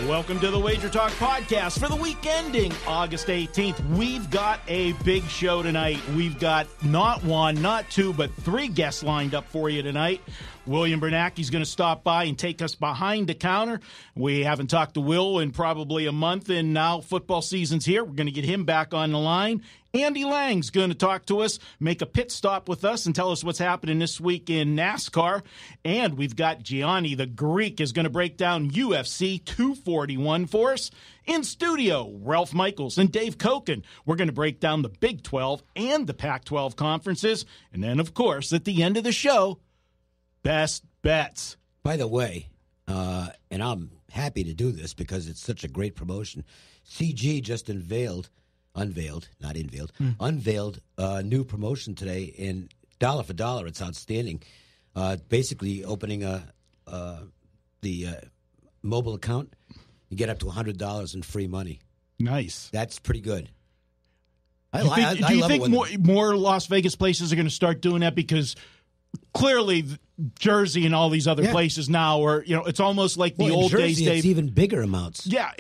Welcome to the WagerTalk Podcast for the week ending August 18th. We've got a big show tonight. We've got not one, not two, but three guests lined up for you tonight. William Bernanke is going to stop by and take us behind the counter. We haven't talked to Will in probably a month, and now football season's here. We're going to get him back on the line. Andy Lang's going to talk to us, make a pit stop with us, and tell us what's happening this week in NASCAR. And we've got Gianni, the Greek, is going to break down UFC 241 for us. In studio, Ralph Michaels and Dave Cokin. We're going to break down the Big 12 and the Pac-12 conferences. And then, of course, at the end of the show, best bets. By the way, and I'm happy to do this because it's such a great promotion, CG just unveiled a new promotion today, and dollar for dollar, it's outstanding. Basically opening the mobile account, you get up to $100 in free money. Nice. That's pretty good. Do you think more Las Vegas places are going to start doing that? Because clearly Jersey and all these other places now are, it's almost like the old Jersey, days, Dave. It's even bigger amounts. Yeah,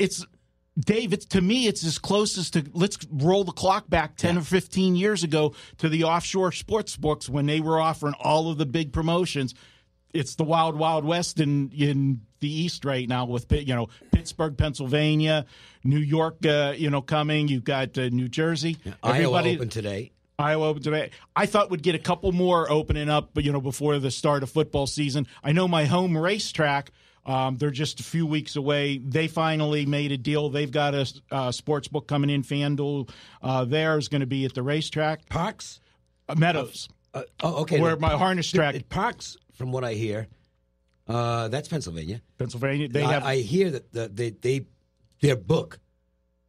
Dave, to me, it's as close as to, let's roll the clock back 10 or 15 years ago to the offshore sports books when they were offering all of the big promotions. It's the wild, wild west in the East right now with, Pittsburgh, Pennsylvania, New York, coming. You've got New Jersey. Yeah, Iowa open today. I thought we'd get a couple more opening up, before the start of football season. I know my home racetrack, they're just a few weeks away. They finally made a deal. They've got a sports book coming in. FanDuel there is going to be at the racetrack. Parks? Meadows. Okay. Where my harness track. Parks, from what I hear, that's Pennsylvania. I hear that their book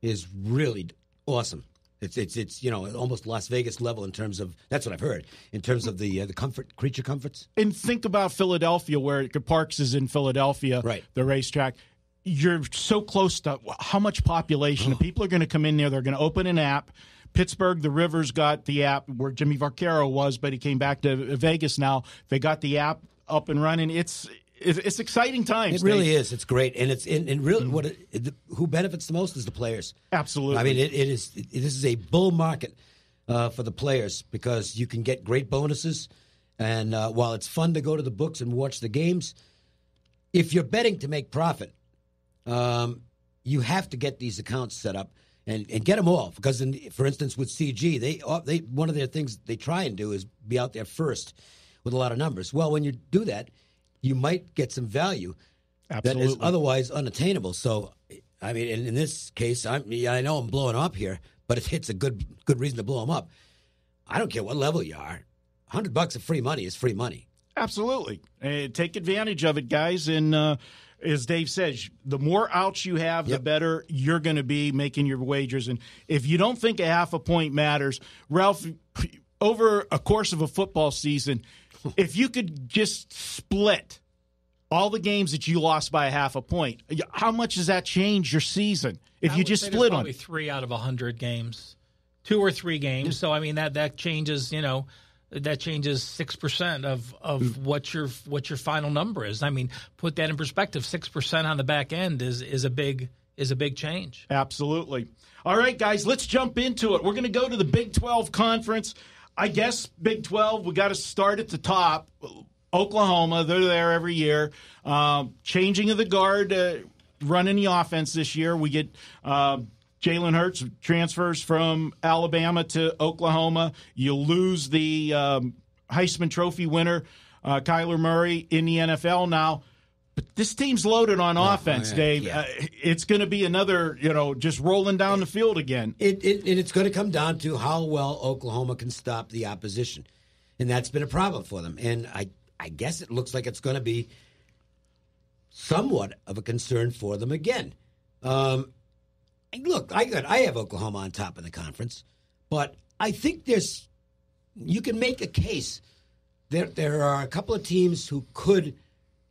is really awesome. It's almost Las Vegas level in terms of, that's what I've heard, in terms of the creature comforts. And think about Philadelphia, where Parks is in Philadelphia, right? The racetrack. You're so close to how much population. The people are going to come in there. They're going to open an app. Pittsburgh, the Rivers got the app where Jimmy Vaccaro was, but he came back to Vegas now. They got the app up and running. It's exciting times. It really is. It's great, and it's really who benefits the most is the players. Absolutely. I mean, it is. This is a bull market for the players because you can get great bonuses, and while it's fun to go to the books and watch the games, if you're betting to make profit, you have to get these accounts set up and get them all. Because, for instance, with CG, they one of their things they try and do is be out there first with a lot of numbers. Well, when you do that, you might get some value that is otherwise unattainable. So, I mean, in this case, I know I'm blowing up here, but it's a good reason to blow them up. I don't care what level you are. $100 of free money is free money. Absolutely. Take advantage of it, guys. And as Dave says, the more outs you have, the better you're going to be making your wagers. And if you don't think a half a point matters, Ralph, over a course of a football season, if you could just split all the games that you lost by a half a point, how much does that change your season? If you just split on probably 3 out of 100 games, 2 or 3 games. So I mean that changes. That changes 6% of what your final number is. I mean, put that in perspective. 6% on the back end is a big change. Absolutely. All right, guys, let's jump into it. We're going to go to the Big 12 conference. I guess Big 12, we got to start at the top. Oklahoma, they're there every year. Changing of the guard, running the offense this year. We get Jalen Hurts transfers from Alabama to Oklahoma. You lose the Heisman Trophy winner, Kyler Murray, in the NFL now. But this team's loaded on offense, Dave. Yeah. It's going to be another, just rolling down the field again. It's going to come down to how well Oklahoma can stop the opposition. And that's been a problem for them. And I guess it looks like it's going to be somewhat of a concern for them again. Look, I have Oklahoma on top of the conference. But I think you can make a case. There are a couple of teams who could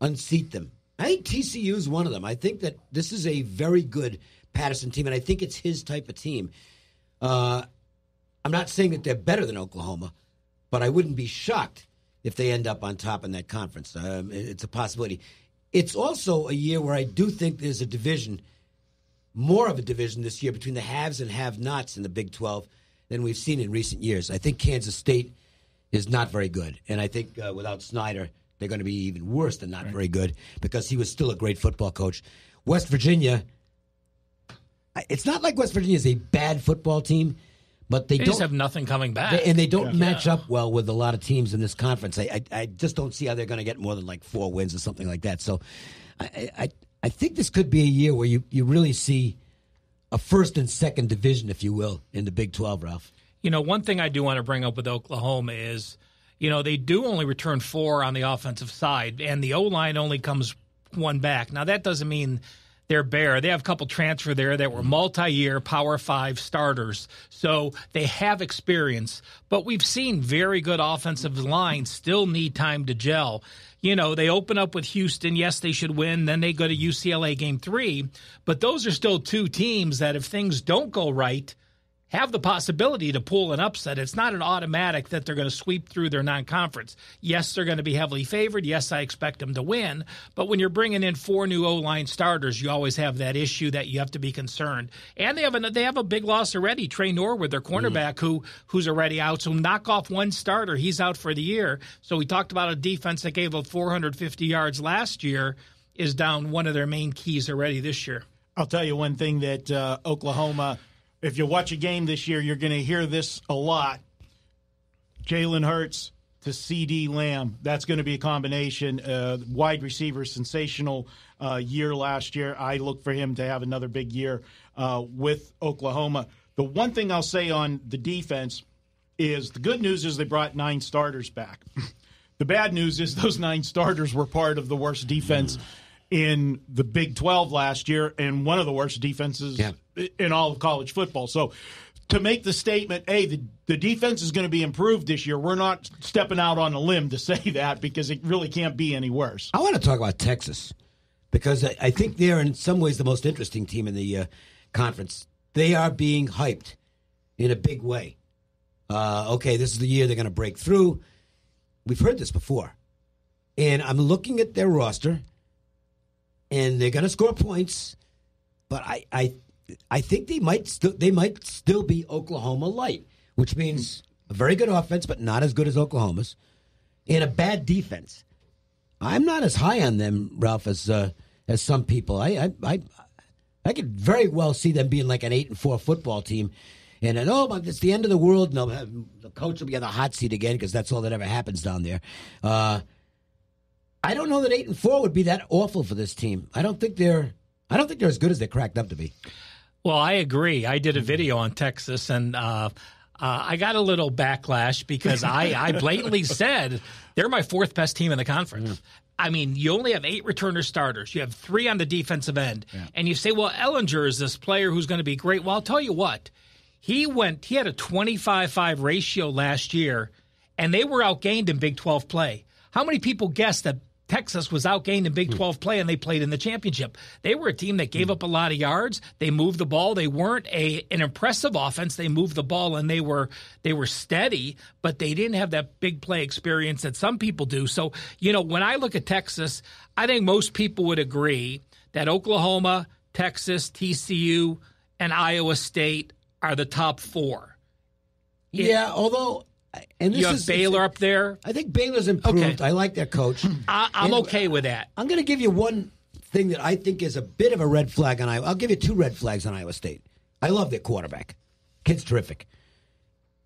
unseat them. I think TCU is one of them. I think that this is a very good Patterson team, and I think it's his type of team. I'm not saying that they're better than Oklahoma, but I wouldn't be shocked if they end up on top in that conference. It's a possibility. it's also a year where I do think there's a division, more of a division this year between the haves and have-nots in the Big 12 than we've seen in recent years. I think Kansas State is not very good, and I think without Snyder, they're going to be even worse than not very good because he was still a great football coach. West Virginia, it's not like West Virginia is a bad football team, but they just have nothing coming back. And they don't match up well with a lot of teams in this conference. I just don't see how they're going to get more than like 4 wins or something like that. So I think this could be a year where you really see a first and second division, if you will, in the Big 12, Ralph. One thing I do want to bring up with Oklahoma is, they do only return 4 on the offensive side, and the O-line only comes 1 back. Now, that doesn't mean they're bare. They have a couple transfer there that were multi-year Power 5 starters, so they have experience. But we've seen very good offensive lines still need time to gel. They open up with Houston. Yes, they should win. Then they go to UCLA Game 3. But those are still 2 teams that if things don't go right, have the possibility to pull an upset. It's not an automatic that they're going to sweep through their non-conference. Yes, they're going to be heavily favored. Yes, I expect them to win. But when you're bringing in 4 new O-line starters, you always have that issue that you have to be concerned. And they have a big loss already. Trey Norwood, their cornerback, who's already out. So knock off 1 starter. He's out for the year. So we talked about a defense that gave up 450 yards last year is down one of their main keys already this year. I'll tell you one thing that Oklahoma – if you watch a game this year, you're going to hear this a lot. Jalen Hurts to CD Lamb. That's going to be a combination. Wide receiver, sensational year last year. I look for him to have another big year with Oklahoma. The one thing I'll say on the defense is the good news is they brought 9 starters back. The bad news is those 9 starters were part of the worst defense in the Big 12 last year and one of the worst defenses in all of college football. So to make the statement, hey, the defense is going to be improved this year, we're not stepping out on a limb to say that because it really can't be any worse. I want to talk about Texas because I think they're in some ways the most interesting team in the conference. They are being hyped in a big way. Okay, this is the year they're going to break through. We've heard this before. And I'm looking at their roster, and they're going to score points, but I think they might still be Oklahoma light, which means a very good offense, but not as good as Oklahoma's, and a bad defense. I'm not as high on them, Ralph, as some people. I could very well see them being like an 8-4 football team, and then, it's the end of the world. No, the coach will be on the hot seat again because that's all that ever happens down there. I don't know that 8-4 would be that awful for this team. I don't think they're as good as they're cracked up to be. Well, I agree. I did a video on Texas, and I got a little backlash because I blatantly said they're my 4th best team in the conference. I mean, you only have 8 returner starters. You have 3 on the defensive end. Yeah. And you say, well, Ellinger is this player who's going to be great. Well, I'll tell you what. He had a 25-5 ratio last year, and they were outgained in Big 12 play. How many people guessed that Texas was outgained in Big 12 play and they played in the championship? They were a team that gave up a lot of yards. They moved the ball. They weren't an impressive offense. They moved the ball and they were steady, but they didn't have that big play experience that some people do. So, when I look at Texas, I think most people would agree that Oklahoma, Texas, TCU, and Iowa State are the top 4. Yeah, although... And you have Baylor up there? I think Baylor's improved. Okay. I like their coach. I'm okay with that. I'm going to give you one thing that I think is a bit of a red flag on Iowa. I'll give you 2 red flags on Iowa State. I love their quarterback. Kid's terrific.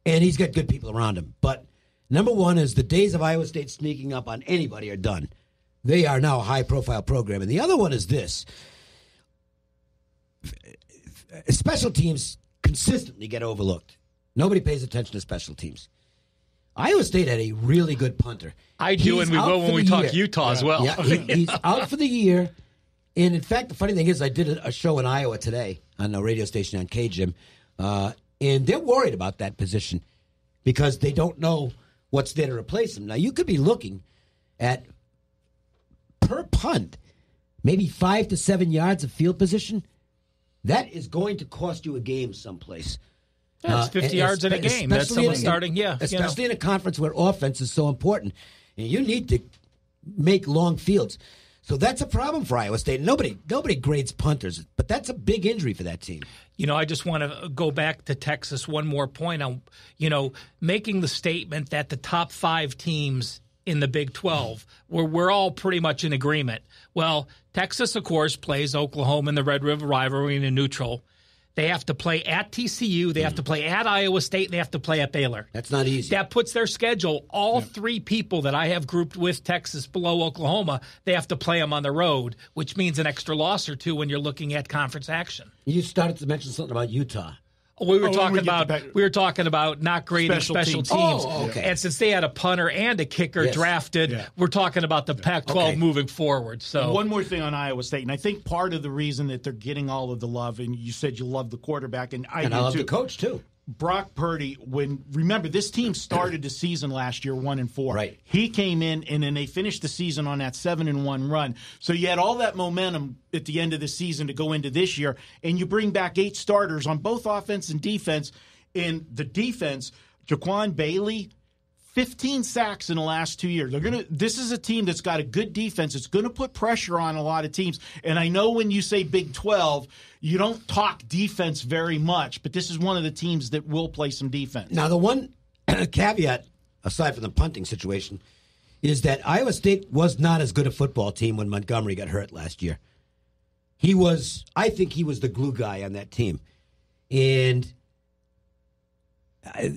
And he's got good people around him. But number 1 is the days of Iowa State sneaking up on anybody are done. They are now a high-profile program. And the other one is this. Special teams consistently get overlooked. Nobody pays attention to special teams. Iowa State had a really good punter. I do, and we will when we talk Utah as well. Yeah, he's out for the year. And, in fact, the funny thing is I did a show in Iowa today on a radio station on KJIM, and they're worried about that position because they don't know what's there to replace him. Now, you could be looking at, per punt, maybe 5 to 7 yards of field position. That is going to cost you a game someplace. Yeah, it's 50 yards in a game. That's someone starting, especially in a conference where offense is so important. And you need to make long fields. So that's a problem for Iowa State. Nobody grades punters, but that's a big injury for that team. I just want to go back to Texas one more point on, making the statement that the top 5 teams in the Big 12, we're all pretty much in agreement. Well, Texas, of course, plays Oklahoma in the Red River rivalry in a neutral. They have to play at TCU, they have to play at Iowa State, and they have to play at Baylor. That's not easy. That puts their schedule, all 3 people that I have grouped with Texas below Oklahoma, they have to play them on the road, which means an extra loss or 2 when you're looking at conference action. You started to mention something about Utah. We were talking about not grading special teams. Oh, okay. And since they had a punter and a kicker drafted, we're talking about the Pac-12 moving forward. So one more thing on Iowa State, and I think part of the reason that they're getting all of the love, and you said you love the quarterback, and I love too. the coach too. Brock Purdy, remember this team started the season last year 1-4. Right. He came in and then they finished the season on that 7-1 run. So you had all that momentum at the end of the season to go into this year, and you bring back 8 starters on both offense and defense. In the defense, Jaquan Bailey, 15 sacks in the last 2 years. This is a team that's got a good defense. It's going to put pressure on a lot of teams. And I know when you say Big 12, you don't talk defense very much, but this is one of the teams that will play some defense. Now, the one caveat, aside from the punting situation, is that Iowa State was not as good a football team when Montgomery got hurt last year. I think he was the glue guy on that team. And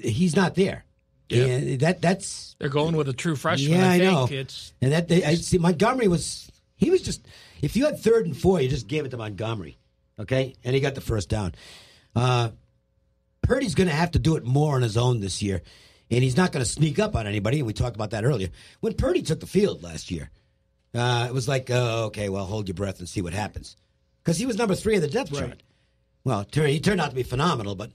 he's not there. Yeah. And that's they're going with a true freshman. Yeah, I know. And I see Montgomery was just, if you had 3rd and 4, you just gave it to Montgomery, okay, and he got the first down. Purdy's going to have to do it more on his own this year, and he's not going to sneak up on anybody. And we talked about that earlier. When Purdy took the field last year, it was like, okay, well, hold your breath and see what happens, because he was number 3 in the depth chart. Well, he turned out to be phenomenal, but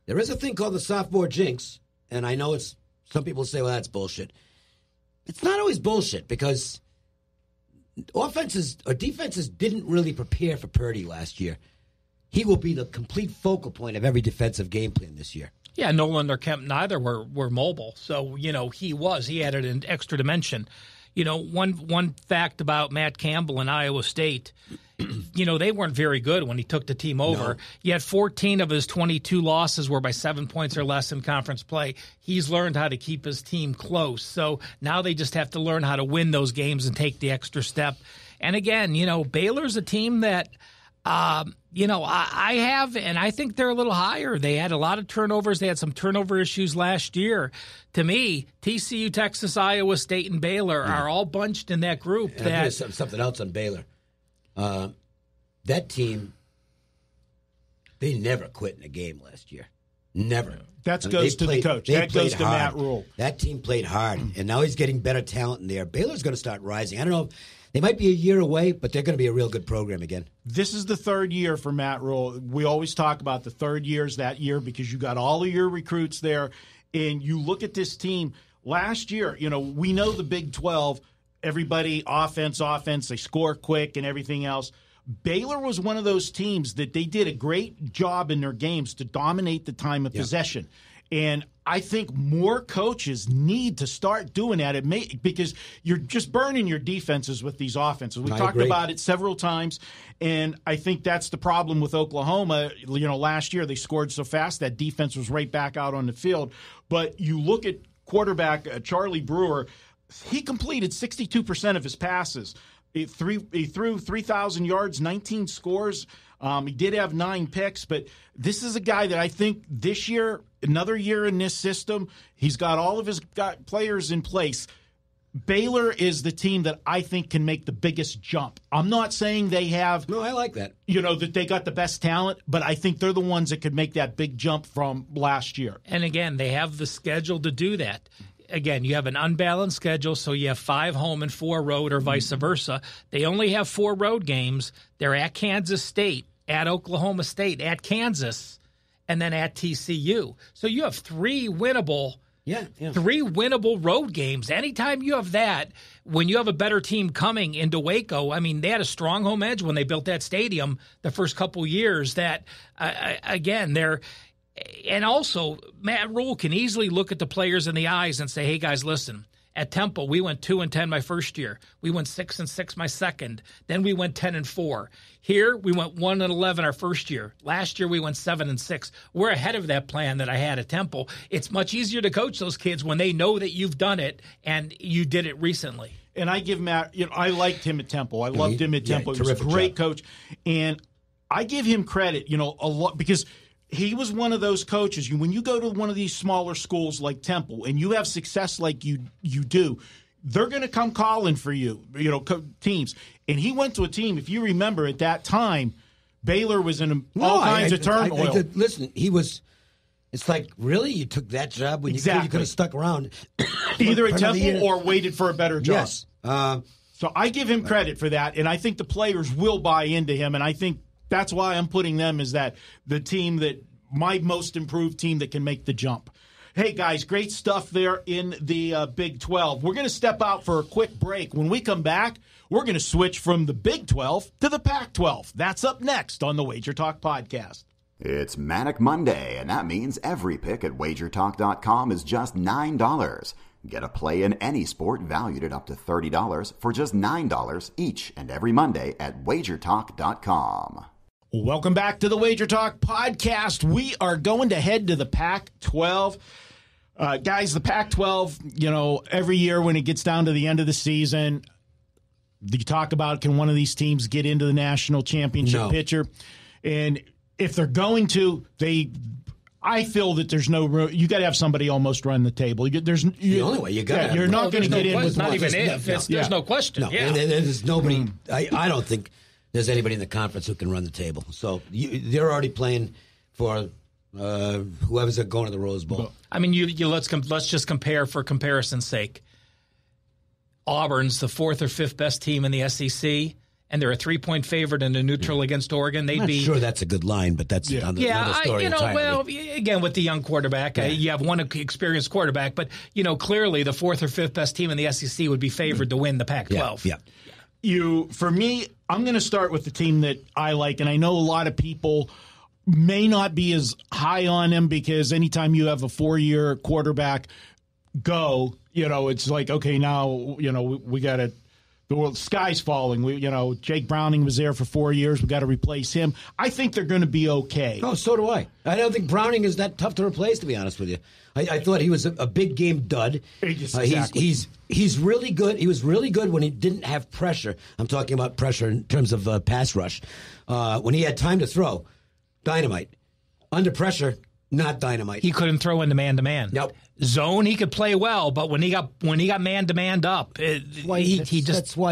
there is a thing called the sophomore jinx. And I know some people say, well, that's bullshit. It's not always bullshit, because offenses or defenses didn't really prepare for Purdy last year. He will be the complete focal point of every defensive game plan this year. Yeah, Nolan or Kemp, neither were mobile. So, he added an extra dimension. One fact about Matt Campbell in Iowa State, they weren't very good when he took the team over. No. Yet 14 of his 22 losses were by 7 points or less in conference play. He's learned how to keep his team close. So now they just have to learn how to win those games and take the extra step. And again, Baylor's a team that I have, and I think they're a little higher. They had a lot of turnovers. They had some turnover issues last year. To me, TCU, Texas, Iowa State, and Baylor are all bunched in that group. And there's something else on Baylor. That team, they never quit in a game last year. Never. That goes to the coach. That goes to Matt Rule. That team played hard, and now he's getting better talent in there. Baylor's going to start rising. I don't know. They might be a year away, but they're going to be a real good program again. This is the 3rd year for Matt Rule. We always talk about the 3rd years that year because you got all of your recruits there, and you look at this team. Last year, we know the Big 12, everybody offense, they score quick and everything else. Baylor was one of those teams that they did a great job in their games to dominate the time of possession. And I think more coaches need to start doing that because you're just burning your defenses with these offenses. We talked about it several times, and I think that's the problem with Oklahoma. Last year they scored so fast that defense was right back out on the field. But you look at quarterback Charlie Brewer, he completed 62% of his passes. He threw 3,000 yards, 19 scores. He did have 9 picks, but this is a guy that I think this year, another year in this system, he's got all of his players in place. Baylor is the team that I think can make the biggest jump. I'm not saying they have... No, I like that. That they got the best talent, but I think they're the ones that could make that big jump from last year. And again, they have the schedule to do that. Again, you have an unbalanced schedule, so you have 5 home and 4 road or vice versa. They only have 4 road games. They're at Kansas State, at Oklahoma State, at Kansas, and then at TCU. So you have 3 winnable 3 winnable road games. Anytime you have that, when you have a better team coming into Waco, they had a strong home edge when they built that stadium the first couple years that, again, they're – and also, Matt Rule can easily look at the players in the eyes and say, hey, guys, listen, At Temple, we went 2-10 my first year. We went 6-6 my second. Then we went 10-4. Here, we went 1-11 our first year. Last year, we went 7-6. We're ahead of that plan that I had at Temple. It's much easier to coach those kids when they know that you've done it and you did it recently. And I give Matt, I liked him at Temple. I loved him at Temple. He was a great coach. And I give him credit, a lot, because he was one of those coaches. When you go to one of these smaller schools like Temple and you have success like you do, they're going to come calling for you, teams. And he went to a team, if you remember, at that time, Baylor was in all kinds of turmoil. Listen, he was. It's like, really? You took that job when you could have stuck around? Either at Temple or waited for a better job. Yes. So I give him credit for that, and I think the players will buy into him, and I think that's why I'm putting them as that the team that my most improved team that can make the jump. Hey, guys, great stuff there in the Big 12. We're going to step out for a quick break. When we come back, we're going to switch from the Big 12 to the Pac-12. That's up next on the WagerTalk Podcast. It's Manic Monday, and that means every pick at WagerTalk.com is just $9. Get a play in any sport valued at up to $30 for just $9 each and every Monday at WagerTalk.com. Welcome back to the WagerTalk Podcast. We are going to head to the Pac-12. Guys, the Pac-12, every year when it gets down to the end of the season, you talk about, can one of these teams get into the national championship picture? And if they're going to, I feel that there's no room. You got to have somebody almost run the table. The only way you got. You're not going to get in with not one. Even if. There's no question. No, and there's nobody. I don't think there's anybody in the conference who can run the table. So they're already playing for whoever's going to the Rose Bowl. I mean, let's just compare for comparison's sake. Auburn's the fourth or fifth best team in the SEC. And they're a 3-point favorite and a neutral against Oregon. I'm not sure that's a good line, but that's another story entirely. Well, again, with the young quarterback, you have one experienced quarterback, but clearly the fourth or fifth best team in the SEC would be favored to win the Pac-12. For me, I'm going to start with the team that I like, and I know a lot of people may not be as high on him because anytime you have a 4-year quarterback go, it's like, okay, now we got to. The sky's falling. Jake Browning was there for 4 years. We got to replace him. I think they're going to be okay. Oh, so do I. I don't think Browning is that tough to replace, to be honest with you. I thought he was a big game dud. Exactly. He's really good. He was really good when he didn't have pressure. I'm talking about pressure in terms of pass rush. When he had time to throw, dynamite. Under pressure, not dynamite. He couldn't throw into man-to-man. Nope. Zone, he could play well, but when he got man-to-man up, that's why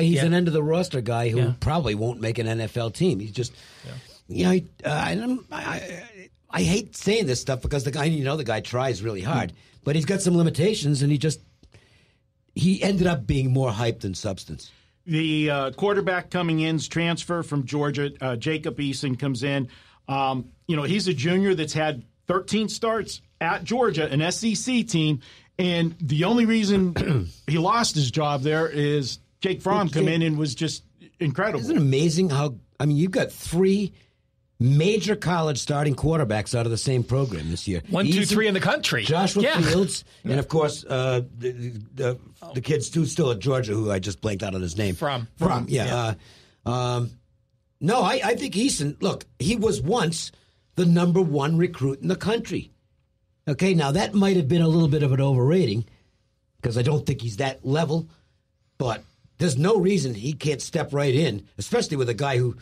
he's an end-of-the-roster guy who probably won't make an NFL team. He's just, I hate saying this stuff because the guy tries really hard, but he's got some limitations, and he ended up being more hype than substance. The quarterback coming in's transfer from Georgia, Jacob Eason comes in. He's a junior that's had 13 starts at Georgia, an SEC team, and the only reason he lost his job there is Jake Fromm come in and was just incredible. Isn't it amazing how you've got 3 major college starting quarterbacks out of the same program this year. 1, 2, 3 in the country. Joshua Fields, and of course the kid's still at Georgia, who I just blanked out on his name. From. Yeah. No, I think Eason. Look, he was once the number 1 recruit in the country. Okay, now that might have been a little bit of an overrating because I don't think he's that level, but there's no reason he can't step right in, especially with a guy who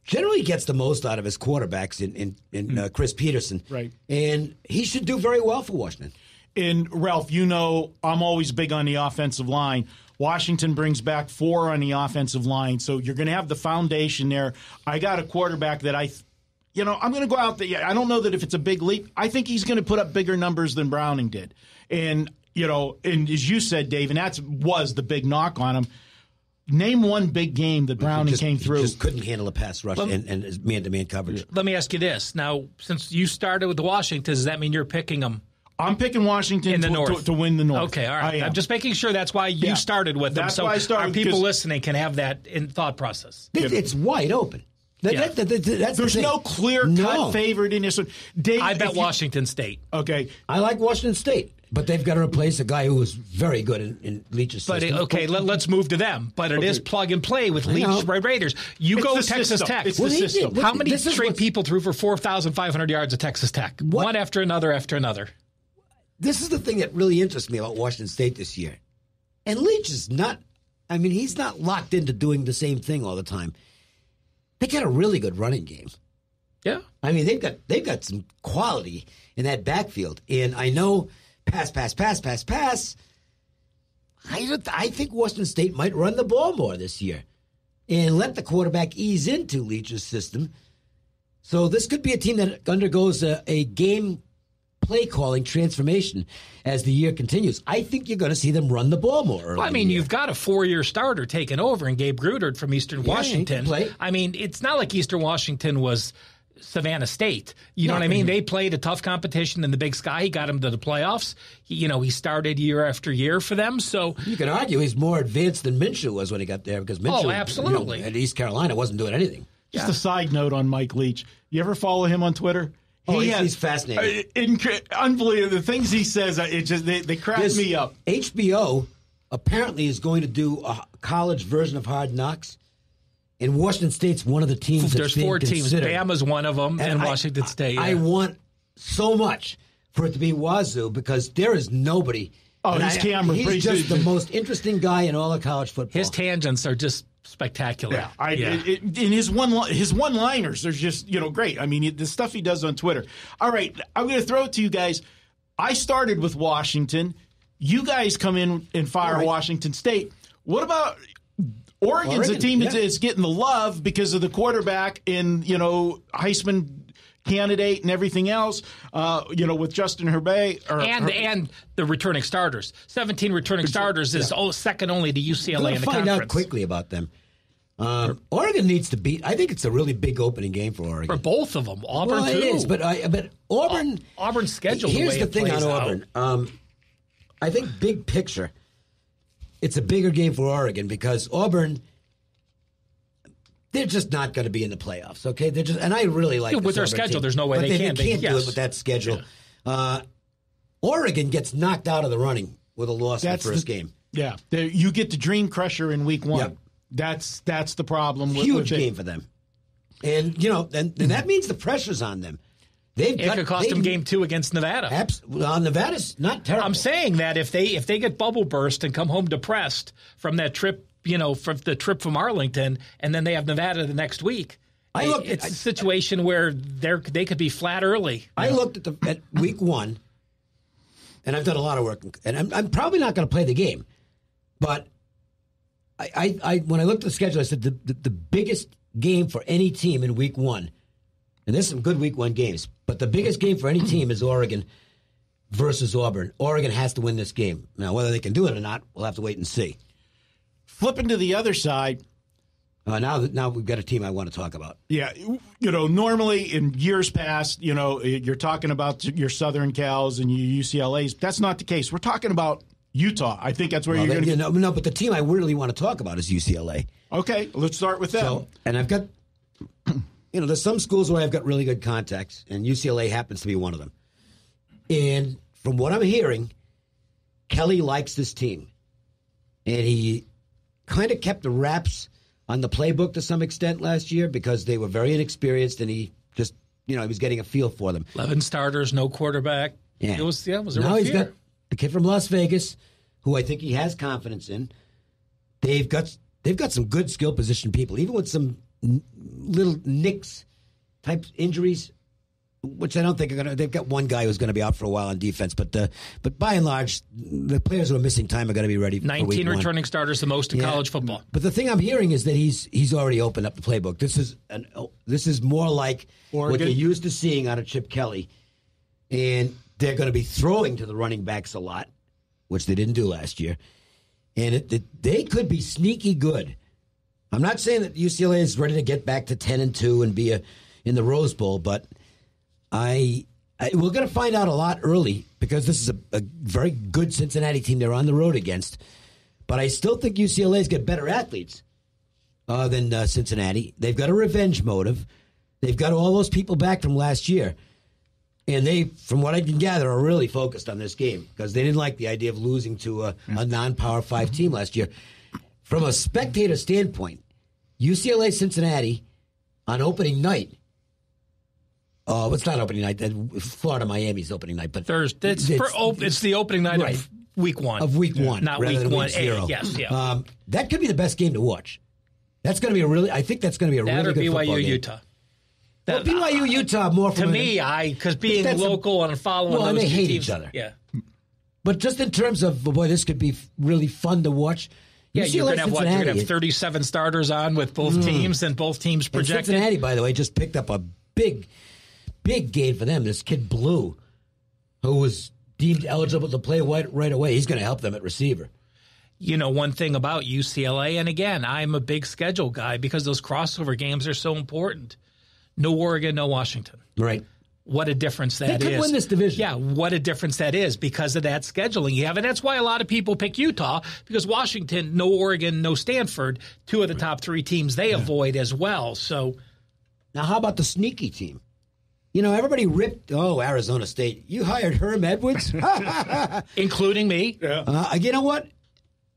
generally gets the most out of his quarterbacks in Chris Peterson. Right. And he should do very well for Washington. And, Ralph, I'm always big on the offensive line. Washington brings back 4 on the offensive line, so you're going to have the foundation there. I got a quarterback that I'm going to go out there. I don't know that if it's a big leap. I think he's going to put up bigger numbers than Browning did. And, and as you said, Dave, and that was the big knock on him. Name one big game that Browning came through. He just couldn't handle a pass rush and man-to-man coverage. Let me ask you this. Now, since you started with the Washington, does that mean you're picking them? I'm picking Washington in the North. To win the North. Okay, all right. I'm just making sure that's why you started with them. That's so why I started, our people listening can have that in thought process. It's wide open. There's no clear-cut favorite in this one. Dave, I bet Washington State. Okay. I like Washington State. But they've got to replace a guy who was very good in Leach's system. But let's move to them. But it is plug and play with Leach Raiders. You go Texas Tech. It's the system. How many straight people threw for 4,500 yards at Texas Tech? One after another after another. This is the thing that really interests me about Washington State this year. And Leach is not, he's not locked into doing the same thing all the time. They got a really good running game. Yeah. They've got some quality in that backfield. And I know pass. I think Washington State might run the ball more this year and let the quarterback ease into Leach's system. So this could be a team that undergoes a game play calling transformation as the year continues. I think you're going to see them run the ball more early. Well, you've got a 4-year starter taking over in Gabe Grudert from Eastern Washington. It's not like Eastern Washington was Savannah State. You know what I mean? They played a tough competition in the Big Sky. He got them to the playoffs. He started year after year for them. So you can argue he's more advanced than Minshew was when he got there because Minshew, absolutely, at East Carolina wasn't doing anything. Just a side note on Mike Leach. You ever follow him on Twitter? He's fascinating. Unbelievable. The things he says, they crack me up. HBO apparently is going to do a college version of Hard Knocks. And Washington State's one of the teams There's that's 4 teams. considered. Bama's one of them, and Washington State. I want so much for it to be Wazoo because there is nobody. His camera. He's just the most interesting guy in all of college football. His tangents are just spectacular. In his one-liners, they're just great. The stuff he does on Twitter. All right, I'm going to throw it to you guys. I started with Washington. You guys come in and fire Washington State. What about Oregon's a team that is getting the love because of the quarterback and, Heisman candidate and everything else, with Justin Herbert. And the returning starters. 17 returning starters is second only to UCLA in the conference. Find out quickly about them. Oregon needs to beat. I think it's a really big opening game for Oregon. For both of them. Auburn, too. It is, but Auburn. Auburn's schedule. Here's the thing on Auburn. I think big picture, it's a bigger game for Oregon because Auburn, they're just not going to be in the playoffs. Okay, they're just, and I really like with their schedule. Team, there's no way they can. They can't do it with that schedule. Yeah. Oregon gets knocked out of the running with a loss in the first game. Yeah, you get the Dream Crusher in week 1. Yep. That's the problem. Huge game for them, and and that means the pressure's on them. It could cost them game 2 against Nevada. Nevada's not terrible. I'm saying that if they get bubble burst and come home depressed from that trip, from the trip from Arlington, and then they have Nevada the next week, it's a situation where they could be flat early. I looked at week 1, and I've done a lot of work, and I'm probably not going to play the game, but I when I looked at the schedule, I said the biggest game for any team in week 1. And there's some good week 1 games, but the biggest game for any team is Oregon versus Auburn. Oregon has to win this game. Now, whether they can do it or not, we'll have to wait and see. Flipping to the other side. Now we've got a team I want to talk about. Yeah, normally in years past, you're talking about your Southern Cals and your UCLAs. That's not the case. We're talking about Utah. I think that's where you're going to No, but the team I really want to talk about is UCLA. Okay, let's start with them. And I've got... there's some schools where I've got really good contacts, and UCLA happens to be one of them. And from what I'm hearing, Kelly likes this team. And he kind of kept the wraps on the playbook to some extent last year because they were very inexperienced, and he just, he was getting a feel for them. 11 starters, no quarterback. Yeah. It was a real fear. He's got the kid from Las Vegas, who I think he has confidence in. They've got some good skill position people, even with some little nicks type injuries, which I don't think are going to. They've got one guy who's going to be out for a while on defense, but by and large, the players who are missing time are going to be ready. 19 returning starters, the most in college football. But the thing I'm hearing is that he's already opened up the playbook. This is more like Oregon. What you're used to seeing out of Chip Kelly, and they're going to be throwing to the running backs a lot, which they didn't do last year, and they could be sneaky good. I'm not saying that UCLA is ready to get back to 10-2 and be in the Rose Bowl, but we're going to find out a lot early because this is a very good Cincinnati team they're on the road against. But I still think UCLA's got better athletes than Cincinnati. They've got a revenge motive. They've got all those people back from last year. And they, from what I can gather, are really focused on this game because they didn't like the idea of losing to a non-Power 5 team last year. From a spectator standpoint, UCLA Cincinnati on opening night. Oh, it's not opening night. Florida Miami's opening night, but Thursday. It's the opening night of week one. Of week one, not week 1A. Yes, yeah. That could be the best game to watch. That's going to be I think that's going to be a really good football game. BYU Utah. Well, BYU Utah more to me, because being local and following those and they hate teams, each other. Yeah. But just in terms of this could be really fun to watch. Yeah, you're going to have 37 starters on with both teams and both teams projected. And Cincinnati, by the way, just picked up a big gain for them. This kid Blue, who was deemed eligible to play right away, he's going to help them at receiver. You know, one thing about UCLA, and again, I'm a big schedule guy because those crossover games are so important. No Oregon, no Washington. Right. What a difference that is. They could win this division. Yeah, what a difference that is because of that scheduling you have. And that's why a lot of people pick Utah because Washington, no Oregon, no Stanford, two of the top three teams they avoid as well. So now how about the sneaky team? You know, everybody ripped, Arizona State. You hired Herm Edwards? Including me. Yeah. You know what?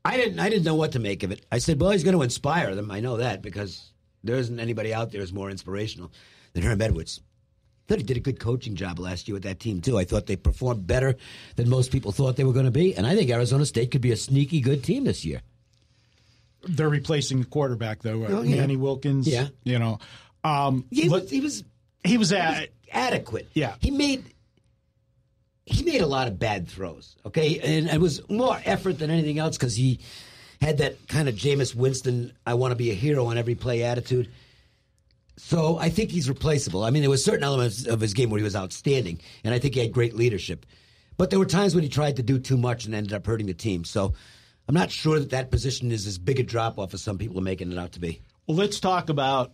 I didn't know what to make of it. I said, well, he's going to inspire them. I know that because there isn't anybody out there who's more inspirational than Herm Edwards. I thought he did a good coaching job last year with that team, too. I thought they performed better than most people thought they were going to be. And I think Arizona State could be a sneaky good team this year. They're replacing the quarterback, though. Manny Wilkins. Yeah. You know. He was adequate. Yeah. He made a lot of bad throws, okay? And it was more effort than anything else because he had that kind of Jameis Winston, I want to be a hero on every play attitude. So I think he's replaceable. I mean, there were certain elements of his game where he was outstanding, and I think he had great leadership. But there were times when he tried to do too much and ended up hurting the team. So I'm not sure that position is as big a drop-off as some people are making it out to be. Well, let's talk about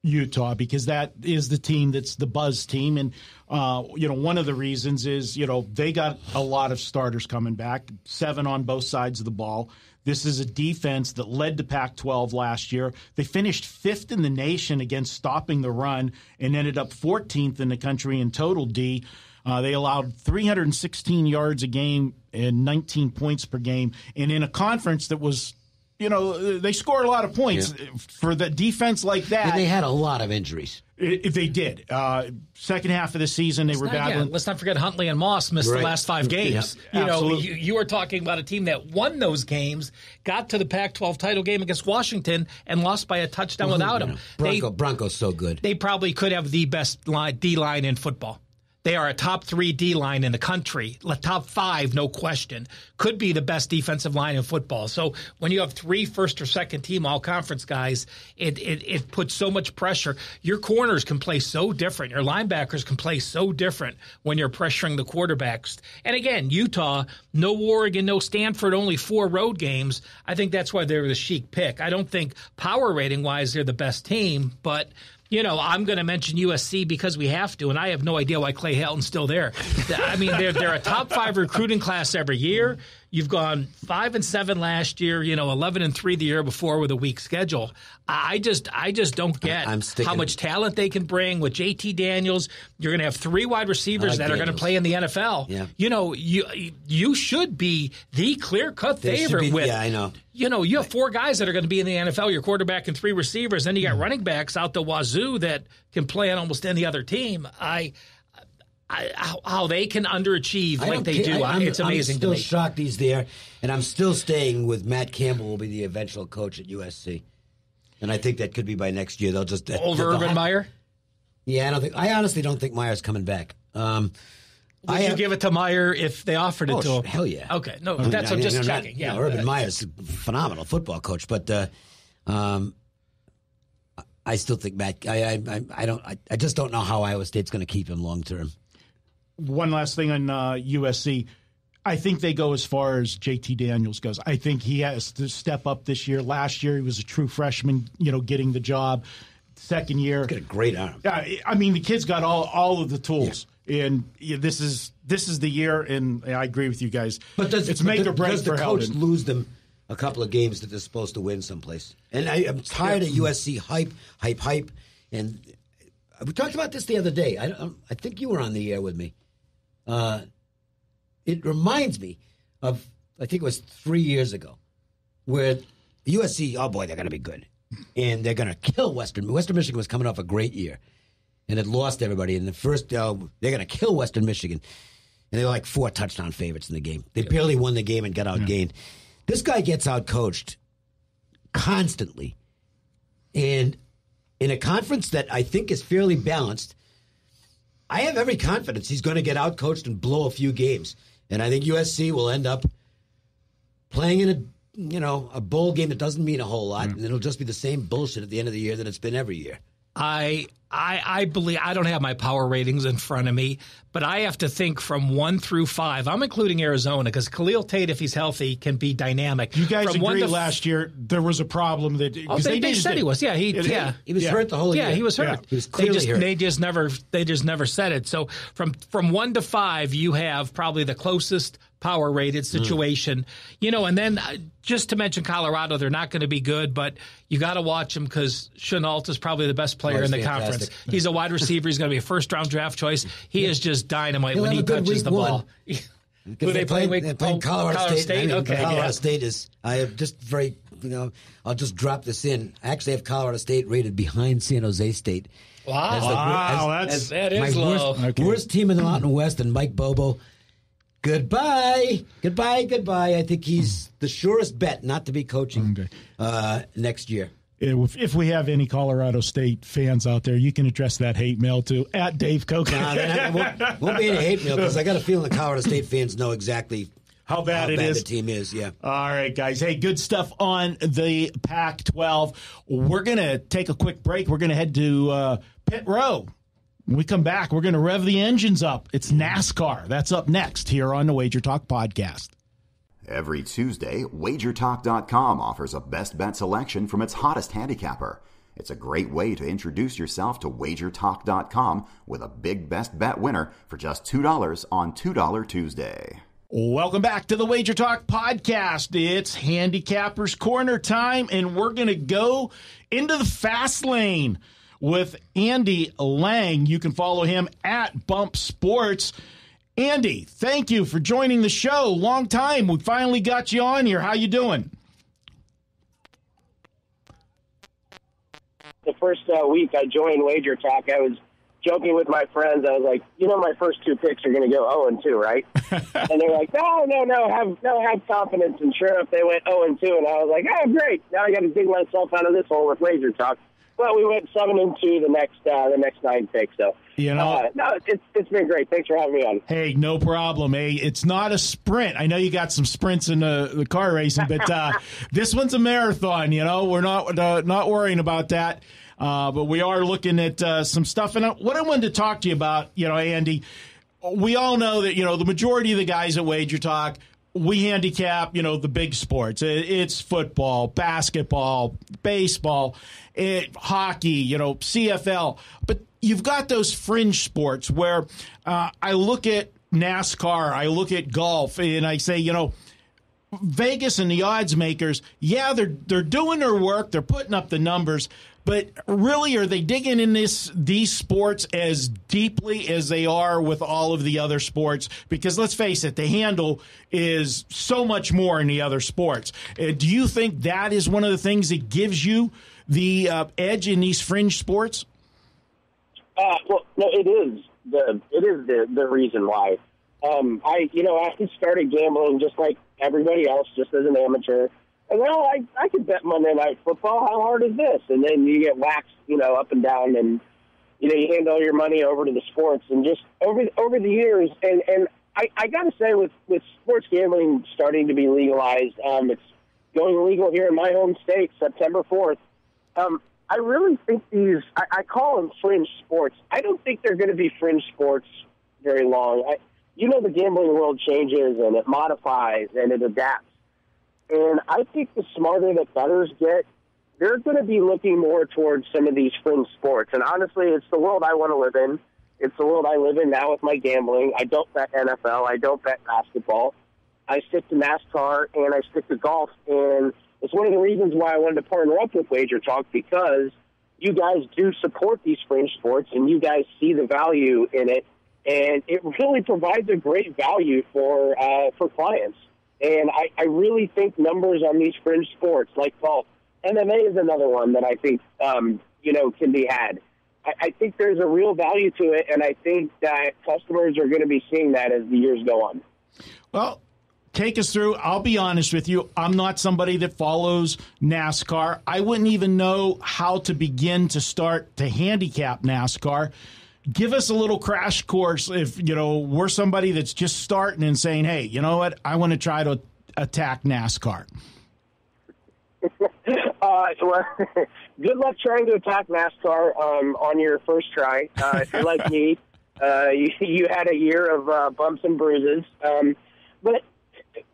Utah because that is the team that's the buzz team. And, one of the reasons is, they got a lot of starters coming back, 7 on both sides of the ball. This is a defense that led the Pac-12 last year. They finished 5th in the nation against stopping the run and ended up 14th in the country in total D. They allowed 316 yards a game and 19 points per game. And in a conference that was, they scored a lot of points for the defense like that. And they had a lot of injuries. They did. Second half of the season, they were battling. Let's not forget Huntley and Moss missed the last 5 games. Yeah, You are talking about a team that won those games, got to the Pac-12 title game against Washington, and lost by a touchdown without him. Bronco's so good. They probably could have the best D-line in football. They are a top 3 D-line in the country, top 5, no question. Could be the best defensive line in football. So when you have 3 first or second team all-conference guys, it puts so much pressure. Your corners can play so different. Your linebackers can play so different when you're pressuring the quarterbacks. And again, Utah, no Oregon, no Stanford, only 4 road games. I think that's why they're the chic pick. I don't think power rating-wise they're the best team, but I'm going to mention USC because we have to, and I have no idea why Clay Helton's still there. I mean, they're a top 5 recruiting class every year. You've gone 5-7 last year, 11-3 the year before with a weak schedule. I just don't get how much talent they can bring with JT Daniels. You're going to have 3 wide receivers that are going to play in the NFL. Yeah. You should be the clear-cut favorite with. Yeah, I know. You have 4 guys that are going to be in the NFL, your quarterback and 3 receivers. Then you got running backs out the wazoo that can play on almost any other team. How they can underachieve like they do, it's amazing to me. I'm still shocked he's there, and I'm still staying with Matt Campbell will be the eventual coach at USC. And I think that could be by next year. They'll just over Urban Meyer? Yeah, I honestly don't think Meyer's coming back. Would you give it to Meyer if they offered it to him? Hell yeah. Okay, I'm just checking. Yeah, Urban Meyer's a phenomenal football coach, but I still think Matt. I just don't know how Iowa State's going to keep him long term. One last thing on USC. I think they go as far as JT Daniels goes. I think he has to step up this year. Last year, he was a true freshman, getting the job. Second year. He's got a great arm. I mean, the kid's got all of the tools. Yeah. And this is the year, and I agree with you guys. But it's make or break for Helton. Does the coach lose them a couple of games that they're supposed to win someplace? And I'm tired of USC hype, and we talked about this the other day. I think you were on the air with me. It reminds me of, I think it was 3 years ago, where the USC, oh boy, they're going to be good. And they're going to kill Western. Western Michigan was coming off a great year and had lost everybody. In the first, they're going to kill Western Michigan. And they were like 4 touchdown favorites in the game. They barely won the game and got outgained. This guy gets outcoached constantly. And in a conference that I think is fairly balanced, I have every confidence he's going to get outcoached and blow a few games. And I think USC will end up playing in a bowl game that doesn't mean a whole lot, and it'll just be the same bullshit at the end of the year that it's been every year. I believe, I don't have my power ratings in front of me, but I have to think from 1 through 5. I'm including Arizona because Khalil Tate, if he's healthy, can be dynamic. You guys agree last year there was a problem that they said he was. Yeah, he was hurt the whole year. Yeah, he was hurt. Yeah. He was clearly hurt. They just never said it. So from 1 to 5, you have probably the closest power rated situation, and then just to mention Colorado, they're not going to be good, but you got to watch them because Chenault is probably the best player in the conference. He's a wide receiver. He's going to be a first-round draft choice. He is just dynamite when he touches the ball. Who they playing Colorado State. Okay, Colorado State is. I have just very. I'll just drop this in. I actually have Colorado State rated behind San Jose State. Wow, that is low. Worst team in the Mountain West, and Mike Bobo. Goodbye. I think he's the surest bet not to be coaching next year. If we have any Colorado State fans out there, you can address that hate mail to @DaveCokin. Won't be any hate mail because I got a feeling the Colorado State fans know exactly how bad it is. The team is. Yeah. All right, guys. Hey, good stuff on the Pac-12. We're going to take a quick break. We're going to head to Pit Row. When we come back, we're going to rev the engines up. It's NASCAR. That's up next here on the WagerTalk Podcast. Every Tuesday, WagerTalk.com offers a best bet selection from its hottest handicapper. It's a great way to introduce yourself to WagerTalk.com with a big best bet winner for just $2 on $2 Tuesday. Welcome back to the WagerTalk Podcast. It's Handicapper's Corner time, and we're going to go into the fast lane with Andy Lang. You can follow him at Bump Sports. Andy, thank you for joining the show. Long time. We finally got you on here. How you doing? The first week I joined Wager Talk, I was joking with my friends. I was like, my first 2 picks are going to go 0-2, right? And they're like, no, have confidence. And sure enough, they went 0-2, and I was like, oh, great. Now I got to dig myself out of this hole with Wager Talk. Well, we went 7-2 the next 9 picks. So it's been great. Thanks for having me on. Hey, no problem. Hey, it's not a sprint. I know you got some sprints in the car racing, but this one's a marathon. We're not worrying about that. But we are looking at some stuff. And what I wanted to talk to you about, Andy, we all know that the majority of the guys at Wager Talk, we handicap, the big sports. It's football, basketball, baseball, hockey, CFL. But you've got those fringe sports where I look at NASCAR, I look at golf, and I say, Vegas and the odds makers, they're doing their work, they're putting up the numbers, but really, are they digging in these sports as deeply as they are with all of the other sports? Because let's face it, the handle is so much more in the other sports. Do you think that is one of the things that gives you the edge in these fringe sports? Well, no, it is the reason why. I started gambling just like everybody else, just as an amateur. And I could bet Monday Night Football. How hard is this? And then you get waxed, up and down, and you hand all your money over to the sports. And just over the years, and I got to say, with sports gambling starting to be legalized, it's going legal here in my home state, September 4th. I really think I call them fringe sports. I don't think they're going to be fringe sports very long. The gambling world changes, and it modifies, and it adapts. And I think the smarter that bettors get, they're going to be looking more towards some of these fringe sports. And honestly, it's the world I want to live in. It's the world I live in now with my gambling. I don't bet NFL. I don't bet basketball. I stick to NASCAR, and I stick to golf. And it's one of the reasons why I wanted to partner up with Wager Talk, because you guys do support these fringe sports and you guys see the value in it. And it really provides a great value for clients. And I really think numbers on these fringe sports, like golf, MMA is another one that I think, can be had. I think there's a real value to it, and I think that customers are going to be seeing that as the years go on. Well, take us through. I'll be honest with you. I'm not somebody that follows NASCAR. I wouldn't even know how to begin to start to handicap NASCAR. Give us a little crash course if, we're somebody that's just starting and saying, hey, you know what, I want to try to attack NASCAR. Well, good luck trying to attack NASCAR on your first try. If you're like me, you had a year of bumps and bruises. But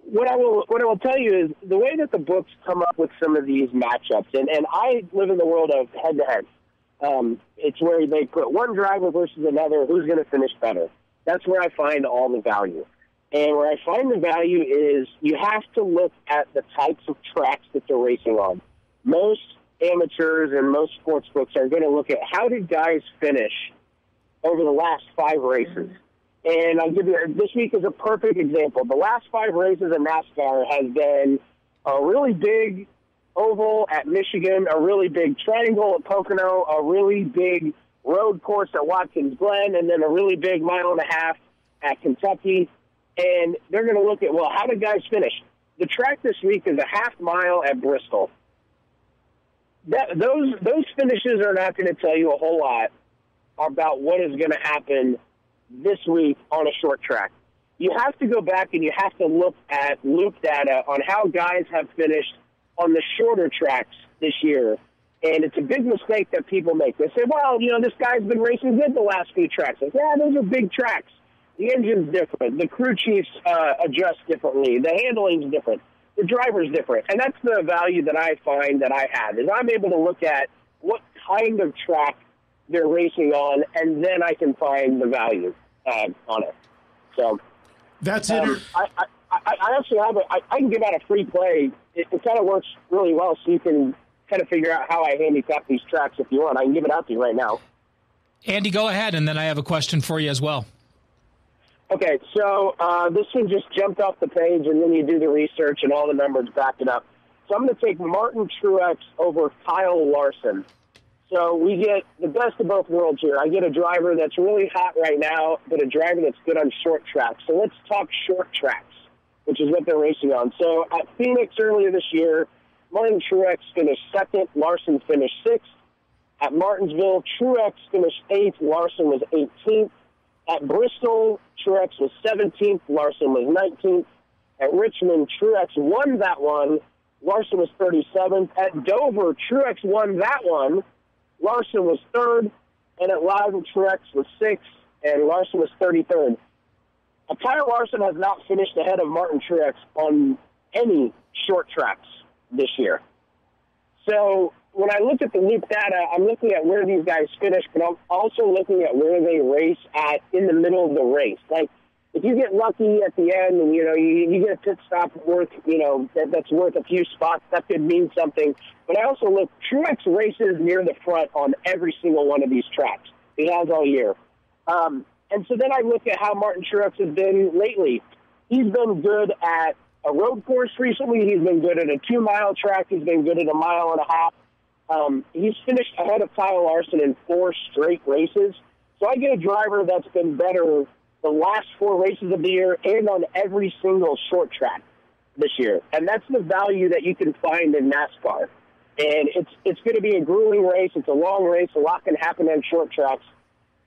what I will tell you is the way that the books come up with some of these matchups, and I live in the world of head-to-head. It's where they put one driver versus another, who's going to finish better. That's where I find all the value. And where I find the value is you have to look at the types of tracks that they're racing on. Most amateurs and most sports books are going to look at how did guys finish over the last 5 races. And I'll give you, this week is a perfect example. The last 5 races in NASCAR has been a really big oval at Michigan, a really big triangle at Pocono, a really big road course at Watkins Glen, and then a really big 1.5 miles at Kentucky. And they're going to look at, well, how did guys finish? The track this week is a 1/2 mile at Bristol. Those finishes are not going to tell you a whole lot about what is going to happen this week on a short track. You have to go back and you have to look at loop data on how guys have finished on the shorter tracks this year. And it's a big mistake that people make. They say, well, this guy's been racing good the last few tracks. Like, yeah, those are big tracks. The engine's different. The crew chiefs adjust differently. The handling's different. The driver's different. And that's the value that I find that I have, is I'm able to look at what kind of track they're racing on, and then I can find the value on it. So that's it. I actually have I can give out a free play. It kind of works really well, so you can kind of figure out how I handicap these tracks if you want. I can give it out to you right now. Andy, go ahead, and then I have a question for you as well. Okay, so this one just jumped off the page, and then you do the research, and all the numbers back it up. So I'm going to take Martin Truex over Kyle Larson. So we get the best of both worlds here. I get a driver that's really hot right now, but a driver that's good on short tracks. So let's talk short tracks, which is what they're racing on. So at Phoenix earlier this year, Martin Truex finished 2nd, Larson finished 6th. At Martinsville, Truex finished 8th, Larson was 18th. At Bristol, Truex was 17th, Larson was 19th. At Richmond, Truex won that one, Larson was 37th. At Dover, Truex won that one, Larson was 3rd. And at Loudon, Truex was 6th, and Larson was 33rd. Kyle Larson has not finished ahead of Martin Truex on any short tracks this year. So when I look at the loop data, I'm looking at where these guys finish, but I'm also looking at where they race at in the middle of the race. Like, if you get lucky at the end and, you get a pit stop worth, that's worth a few spots, that could mean something. But I also look, Truex races near the front on every single one of these tracks. He has all year. And so then I look at how Martin Truex has been lately. He's been good at a road course recently. He's been good at a 2-mile track. He's been good at a 1.5 miles. He's finished ahead of Kyle Larson in 4 straight races. So I get a driver that's been better the last 4 races of the year and on every single short track this year. And that's the value that you can find in NASCAR. And it's going to be a grueling race. It's a long race. A lot can happen on short tracks.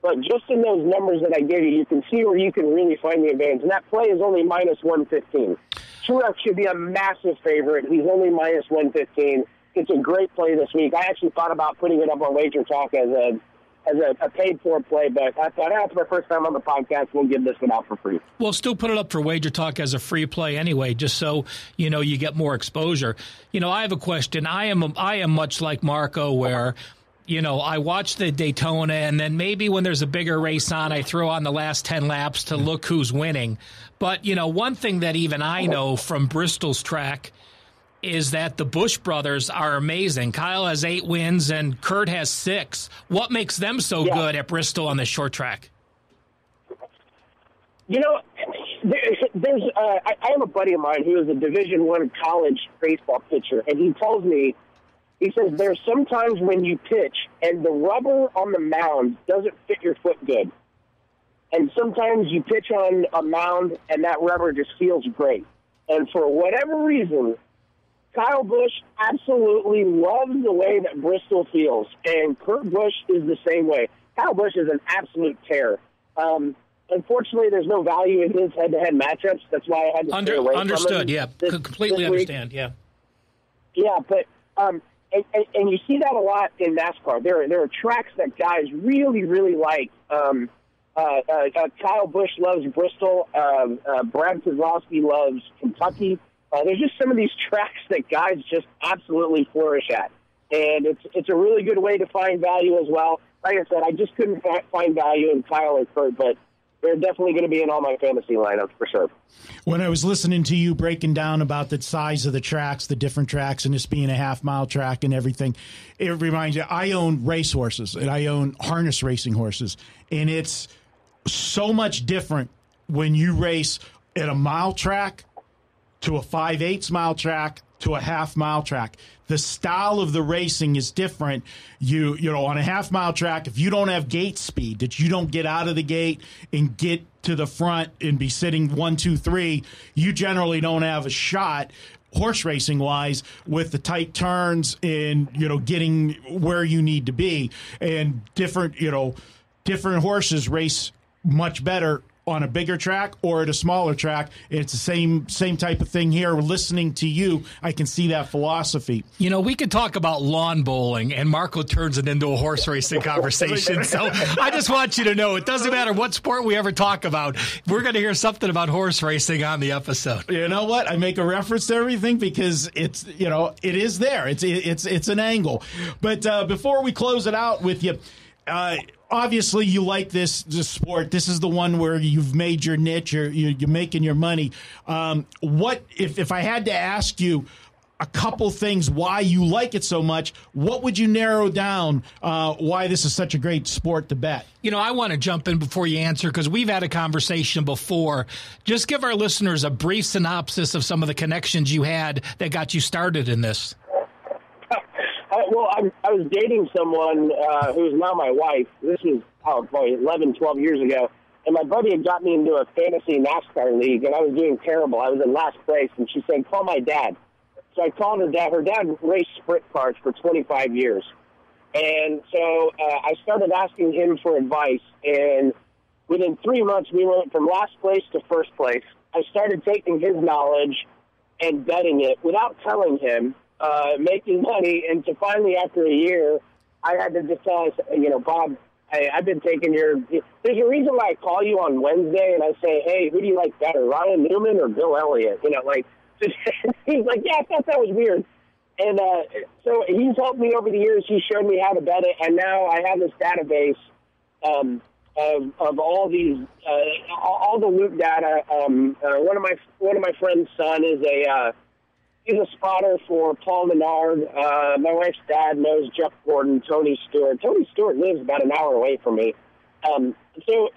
But just in those numbers that I gave you, you can see where you can really find the advantage. And that play is only minus 115. Truex should be a massive favorite. He's only minus 115. It's a great play this week. I actually thought about putting it up on WagerTalk as a paid-for play, but I thought, it's my first time on the podcast. We'll give this one out for free. We'll still put it up for WagerTalk as a free play anyway, just so, you get more exposure. I have a question. I am much like Marco where – I watch the Daytona, and then maybe when there's a bigger race on, I throw on the last 10 laps to look who's winning. But, one thing that even I know from Bristol's track is that the Busch brothers are amazing. Kyle has 8 wins and Kurt has 6. What makes them so good at Bristol on the short track? You know, I have a buddy of mine who is a Division I college baseball pitcher, and he tells me, he says, there's sometimes when you pitch and the rubber on the mound doesn't fit your foot good. And sometimes you pitch on a mound and that rubber just feels great. And for whatever reason, Kyle Busch absolutely loves the way that Bristol feels, and Kurt Busch is the same way. Kyle Busch is an absolute terror. Unfortunately, there's no value in his head-to-head matchups. That's why I had to stay away from him. Understood, yeah. Completely understand, yeah. Yeah, but and you see that a lot in NASCAR. There are tracks that guys really, really like. Kyle Busch loves Bristol. Brad Keselowski loves Kentucky. There's just some of these tracks that guys just absolutely flourish at. And it's a really good way to find value as well. Like I said, I just couldn't find value in Kyle or Kurt, but they're definitely going to be in all my fantasy lineups for sure. When I was listening to you breaking down about the size of the tracks, the different tracks, and this being a half-mile track and everything, it reminds me, I own racehorses, and I own harness racing horses, and it's so much different when you race at a mile track to a 5/8 mile track to a half-mile track. The style of the racing is different. You know, on a half-mile track, if you don't have gate speed, that you don't get out of the gate and get to the front and be sitting 1, 2, 3, you generally don't have a shot horse racing wise with the tight turns and, you know, getting where you need to be. And different horses race much better on a bigger track or at a smaller track. It's the same type of thing here. Listening to you, I can see that philosophy. You know, we could talk about lawn bowling, and Marco turns it into a horse racing conversation. So I just want you to know, it doesn't matter what sport we ever talk about. We're going to hear something about horse racing on the episode. You know what? I make a reference to everything because it's, you know, it is there. It's an angle. But before we close it out with you, obviously, you like this sport. This is the one where you've made your niche. You're making your money. What if I had to ask you a couple things why you like it so much? What would you narrow down why this is such a great sport to bet? You know, I want to jump in before you answer because we've had a conversation before. Just give our listeners a brief synopsis of some of the connections you had that got you started in this. Well, I was dating someone who's now my wife. This was probably 11, 12 years ago. And my buddy had got me into a fantasy NASCAR league, and I was doing terrible. I was in last place, and she said, call my dad. So I called her dad. Her dad raced sprint cars for 25 years. And so I started asking him for advice, and within 3 months, we went from last place to first place. I started taking his knowledge and betting it without telling him. Making money, and to finally, after a year, I had to just tell him, you know, Bob, I've been taking your. There's a reason why I call you on Wednesday and I say, hey, who do you like better, Ryan Newman or Bill Elliott? You know, like, he's like, yeah, I thought that was weird. And so he's helped me over the years. He showed me how to bet it, and now I have this database of all these, all the loop data. One of my friend's son is he's a spotter for Paul Menard. My wife's dad knows Jeff Gordon, Tony Stewart. Tony Stewart lives about an hour away from me. So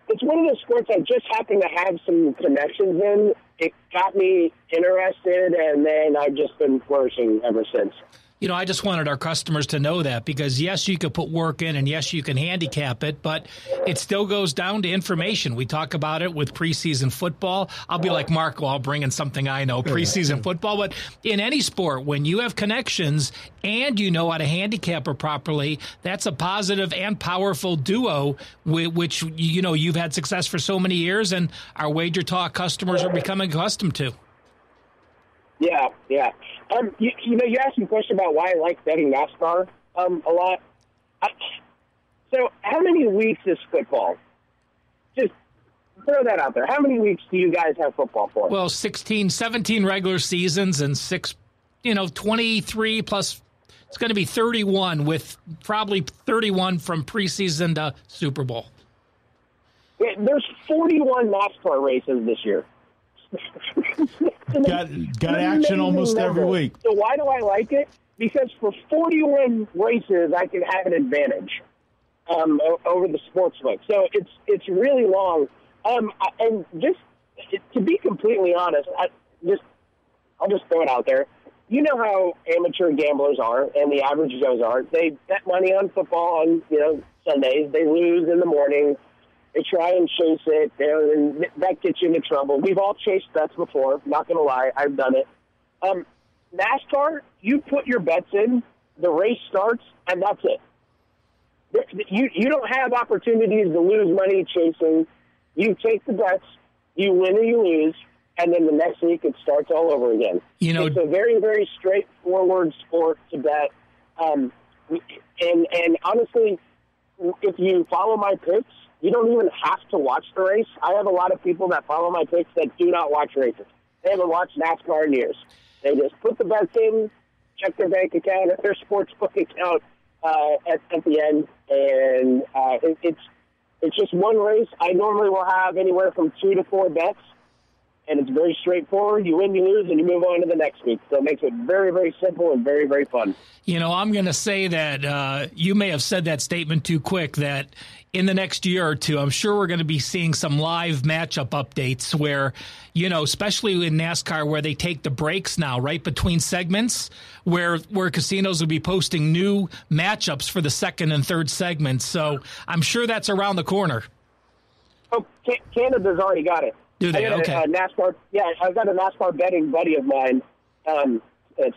it's one of those sports I just happen to have some connections in. It got me interested, and then I've just been flourishing ever since. You know, I just wanted our customers to know that because, yes, you could put work in and, yes, you can handicap it, but it still goes down to information. We talk about it with preseason football. I'll be like Marco, I'll bring in something I know, preseason football. But in any sport, when you have connections and you know how to handicap it properly, that's a positive and powerful duo, which, you know, you've had success for so many years and our WagerTalk customers are becoming accustomed to. Yeah. You know, you asked me a question about why I like betting NASCAR a lot. So how many weeks is football? Just throw that out there. How many weeks do you guys have football for? Well, 17 regular seasons and 23 plus. It's going to be 31 with probably 31 from preseason to Super Bowl. Yeah, there's 41 NASCAR races this year. got action almost every week. So why do I like it? Because for 41 races, I can have an advantage over the sportsbook. So it's really long. And just to be completely honest, I'll just throw it out there. You know how amateur gamblers are and the average Joes are. They bet money on football on Sundays. They lose in the morning. They try and chase it. And that gets you into trouble. We've all chased bets before. Not going to lie, I've done it. NASCAR, you put your bets in, the race starts, and that's it. You don't have opportunities to lose money chasing. You take the bets, you win or you lose, and then the next week it starts all over again. It's a very, very straightforward sport to bet. And honestly, if you follow my picks, you don't even have to watch the race. I have a lot of people that follow my picks that do not watch races. They haven't watched NASCAR in years. They just put the bets in, check their bank account, their sportsbook account at the end, and it's just one race. I normally will have anywhere from 2 to 4 bets, and it's very straightforward. You win, you lose, and you move on to the next week. So it makes it very, very simple and very, very fun. I'm going to say that you may have said that statement too quick, that in the next year or two, I'm sure we're going to be seeing some live matchup updates where, especially in NASCAR, where they take the breaks now, right, between segments, where casinos will be posting new matchups for the second and third segments. So I'm sure that's around the corner. Oh, Canada's already got it. Do they? Okay. NASCAR. Yeah, I've got a NASCAR betting buddy of mine.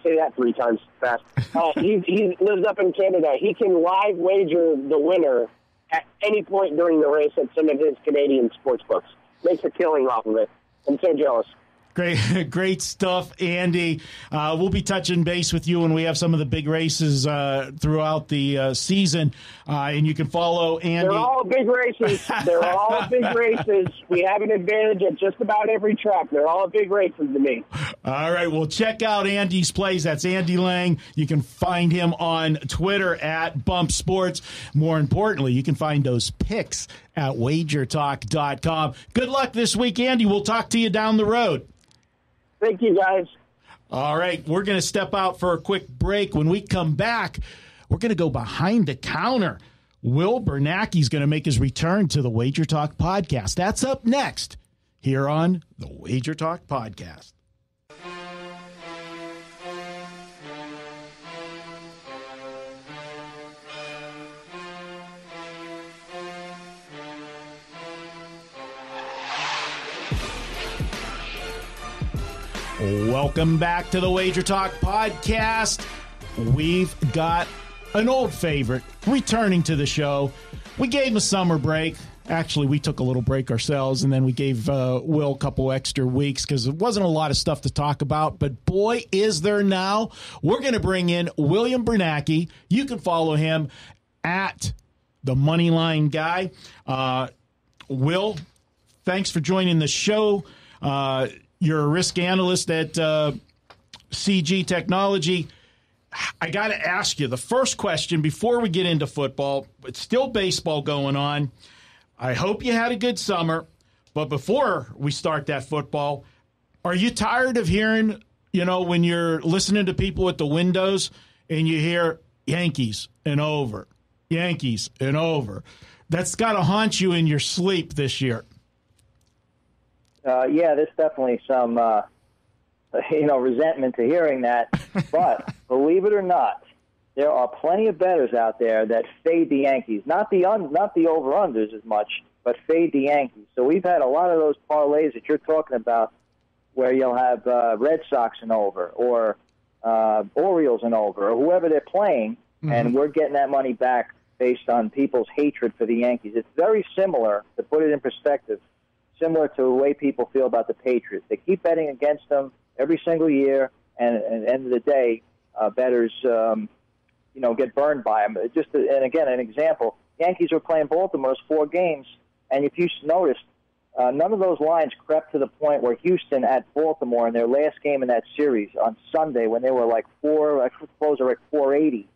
Say that 3 times fast. He lives up in Canada. He can live wager the winner at any point during the race at some of his Canadian sports books. Makes a killing off of it. I'm so jealous. Great stuff, Andy. We'll be touching base with you when we have some of the big races throughout the season, and you can follow Andy. They're all big races. They're all big races. We have an advantage at just about every track. They're all big races to me. All right, well, check out Andy's plays. That's Andy Lang. You can find him on Twitter at Bump Sports. More importantly, you can find those picks at WagerTalk.com. Good luck this week, Andy. We'll talk to you down the road. Thank you, guys. All right, we're going to step out for a quick break. When we come back, we're going to go behind the counter. Will Bernanke is going to make his return to the WagerTalk Podcast. That's up next here on the WagerTalk Podcast. Welcome back to the WagerTalk Podcast. We've got an old favorite returning to the show. We gave him a summer break. Actually, we took a little break ourselves, and then we gave Will a couple extra weeks because there wasn't a lot of stuff to talk about. But boy, is there now. We're going to bring in William Bernanke. You can follow him at the Moneyline Guy. Will, thanks for joining the show. You're a risk analyst at CG Technology. I got to ask you the first question before we get into football. It's still baseball going on. I hope you had a good summer. But before we start that football, are you tired of hearing, when you're listening to people at the windows and you hear Yankees and over, Yankees and over? That's got to haunt you in your sleep this year. Yeah, there's definitely some, resentment to hearing that. But believe it or not, there are plenty of bettors out there that fade the Yankees. Not the over-unders as much, but fade the Yankees. So we've had a lot of those parlays that you're talking about where you'll have Red Sox and over or Orioles and over or whoever they're playing, and we're getting that money back based on people's hatred for the Yankees. It's very similar, to put it in perspective, similar to the way people feel about the Patriots. They keep betting against them every single year, and at the end of the day, bettors, get burned by them. And again, an example, Yankees were playing Baltimore's 4 games, and if you noticed, none of those lines crept to the point where Houston at Baltimore in their last game in that series on Sunday when they were like 480,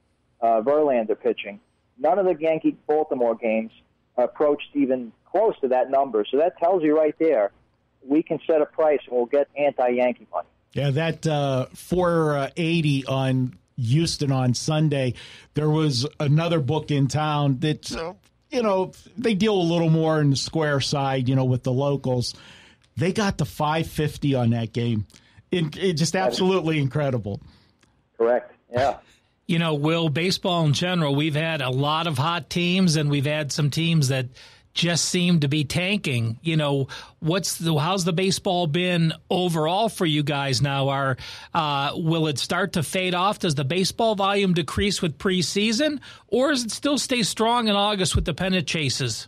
Verlander pitching. None of the Yankee-Baltimore games approached even close to that number. So that tells you right there we can set a price and we'll get anti-Yankee money. Yeah, that 480 on Houston on Sunday. There was another book in town that, they deal a little more in the square side, with the locals. They got to 550 on that game. It just absolutely incredible. Correct. Yeah. Will, baseball in general, we've had a lot of hot teams, and we've had some teams that just seem to be tanking. How's the baseball been overall for you guys now? Will it start to fade off? Does the baseball volume decrease with preseason, or does it still stay strong in August with the pennant chases?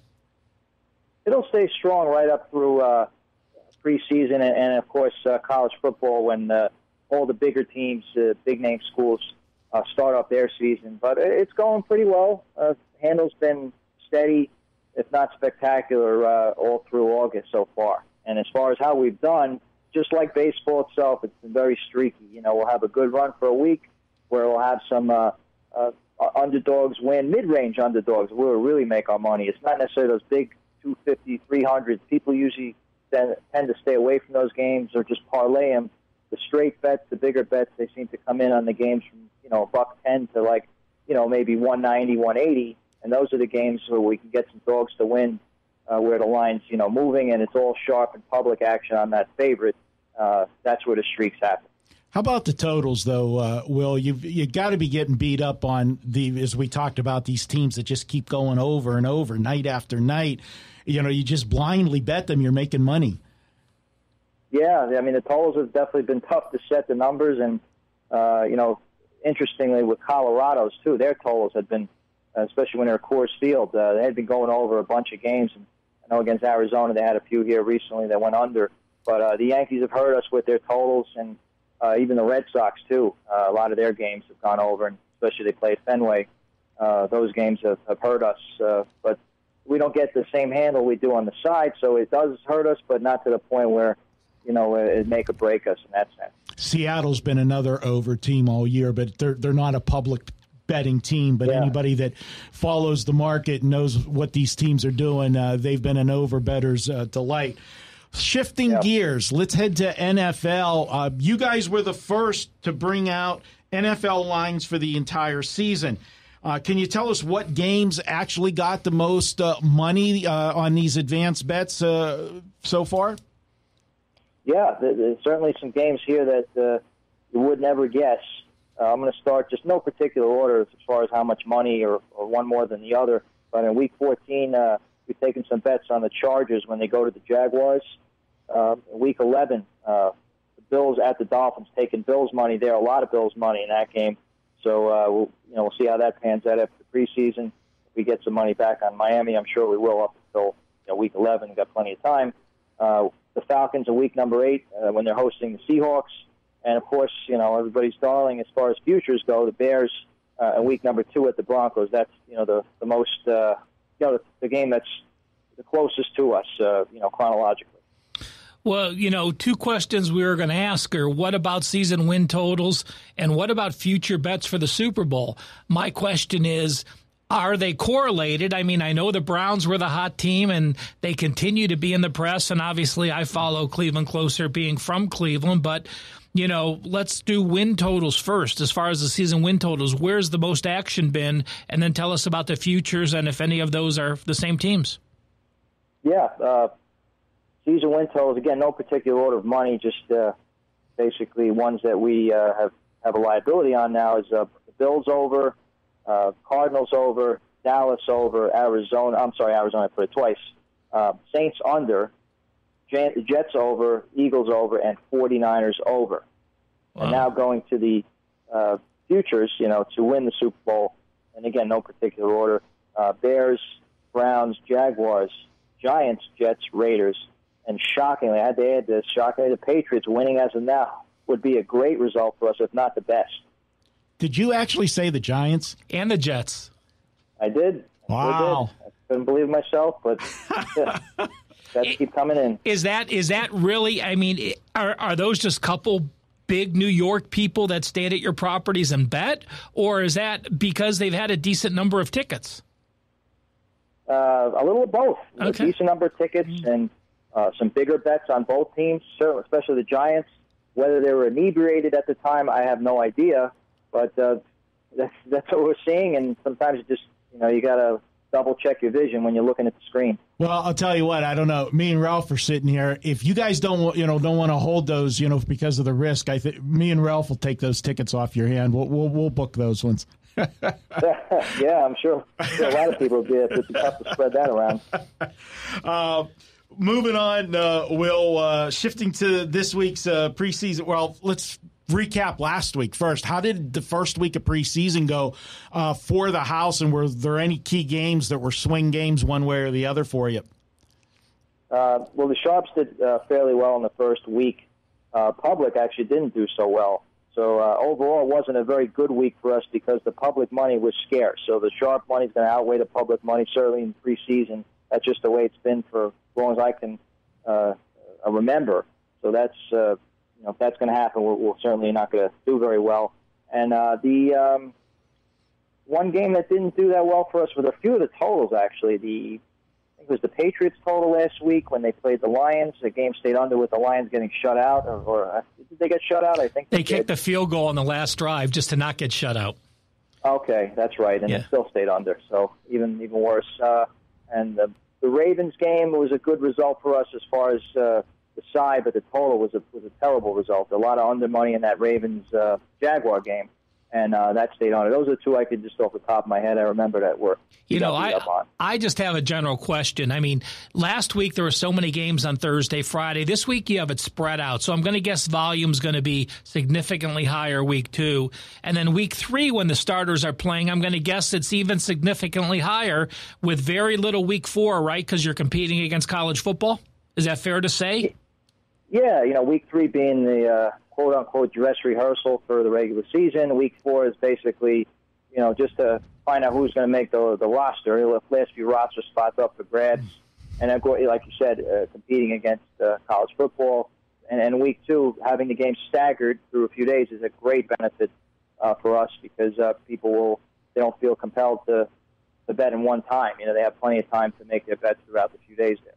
It'll stay strong right up through preseason and of course, college football when all the bigger teams, big-name schools, start off their season. But it's going pretty well. Handle's been steady, if not spectacular, all through August so far. And as far as how we've done, just like baseball itself, it's been very streaky. We'll have a good run for a week where we'll have some underdogs win, mid-range underdogs. We'll really make our money. It's not necessarily those big 250, 300. People usually tend to stay away from those games or just parlay them. The straight bets, the bigger bets, they seem to come in on the games from, $1.10 to maybe 190, 180. And those are the games where we can get some dogs to win, where the line's, moving and it's all sharp and public action on that favorite. That's where the streaks happen. How about the totals, though, Will? You got to be getting beat up on as we talked about, these teams that just keep going over and over, night after night. You just blindly bet them. You're making money. Yeah, the totals have definitely been tough to set the numbers, and interestingly with Colorado's too, their totals had been, especially when they're at Coors Field, they had been going over a bunch of games. And I know against Arizona they had a few here recently that went under, but the Yankees have hurt us with their totals, and even the Red Sox too. A lot of their games have gone over, and especially they play at Fenway. Those games have hurt us, but we don't get the same handle we do on the side, so it does hurt us, but not to the point where it'd make or break us in that sense. Seattle's been another over team all year, but they're not a public betting team. But anybody that follows the market and knows what these teams are doing, they've been an over better's delight. Shifting gears, let's head to NFL. You guys were the first to bring out NFL lines for the entire season. Can you tell us what games actually got the most money on these advanced bets so far? Yeah, there's certainly some games here that you would never guess. I'm going to start just no particular order as far as how much money or one more than the other. But in Week 14, we've taken some bets on the Chargers when they go to the Jaguars. Week 11, the Bills at the Dolphins, taking Bills money there, a lot of Bills money in that game. So we'll see how that pans out after the preseason. If we get some money back on Miami, I'm sure we will up until Week 11. We've got plenty of time. The Falcons in Week number 8 when they're hosting the Seahawks. And, of course, everybody's darling as far as futures go, the Bears in Week number 2 at the Broncos. That's, the most, the game that's the closest to us, chronologically. Well, two questions we were going to ask are, what about season win totals and what about future bets for the Super Bowl? My question is, are they correlated? I mean, I know the Browns were the hot team and they continue to be in the press, and obviously I follow Cleveland closer being from Cleveland, but let's do win totals first. As far as the season win totals, where's the most action been? And then tell us about the futures and if any of those are the same teams. Yeah, season win totals, again, no particular order of money, just basically ones that we have a liability on now is the Bills over, Cardinals over, Dallas over, Arizona, I put it twice, Saints under, Jets over, Eagles over, and 49ers over. Wow. And now going to the futures, to win the Super Bowl, and again, no particular order, Bears, Browns, Jaguars, Giants, Jets, Raiders, and shockingly, I had to add this, the Patriots winning as of now would be a great result for us, if not the best. Did you actually say the Giants? And the Jets. I did. Wow. I couldn't believe it myself, but bets keep coming in. Is that really, I mean, are those just couple big New York people that stayed at your properties and bet? Or is that because they've had a decent number of tickets? A little of both. Okay. A decent number of tickets and some bigger bets on both teams, certainly, especially the Giants. Whether they were inebriated at the time, I have no idea. But that's what we're seeing, and sometimes you got to double-check your vision when you're looking at the screen. Well, I'll tell you what. I don't know. Me and Ralph are sitting here. If you guys don't want to hold those, because of the risk, I think me and Ralph will take those tickets off your hand. We'll book those ones. Yeah, I'm sure a lot of people did. It's tough to spread that around. Moving on, Will, shifting to this week's preseason. Well, let's recap last week first. How did the first week of preseason go for the house, and were there any key games that were swing games one way or the other for you? Well, the Sharps did fairly well in the first week. Public actually didn't do so well. So overall, it wasn't a very good week for us because the public money was scarce. So the Sharp money is going to outweigh the public money, certainly in preseason. That's just the way it's been for as long as I can remember. So that's if that's going to happen, we're certainly not going to do very well. And the one game that didn't do that well for us was a few of the totals, actually. I think it was the Patriots total last week when they played the Lions. The game stayed under with the Lions getting shut out. Or did they get shut out? I think they kicked the field goal on the last drive just to not get shut out. Okay, that's right. And it still stayed under, so even worse. And the Ravens game was a good result for us as far as the side, but the total was a terrible result. A lot of under money in that Ravens Jaguar game, and that stayed on it. Those are two I could just off the top of my head I remember that were. I just have a general question. I mean, last week there were so many games on Thursday, Friday. This week you have it spread out, so I'm going to guess volume's going to be significantly higher week 2, and then week 3 when the starters are playing, I'm going to guess it's even significantly higher with very little week 4, right? Because you're competing against college football. Is that fair to say? Yeah, week 3 being the quote-unquote dress rehearsal for the regular season. Week 4 is basically, just to find out who's going to make the roster. The last few roster spots up for grabs. And, then, like you said, competing against college football. And week 2, having the game staggered through a few days is a great benefit for us because people they don't feel compelled to bet in one time. They have plenty of time to make their bets throughout the few days there.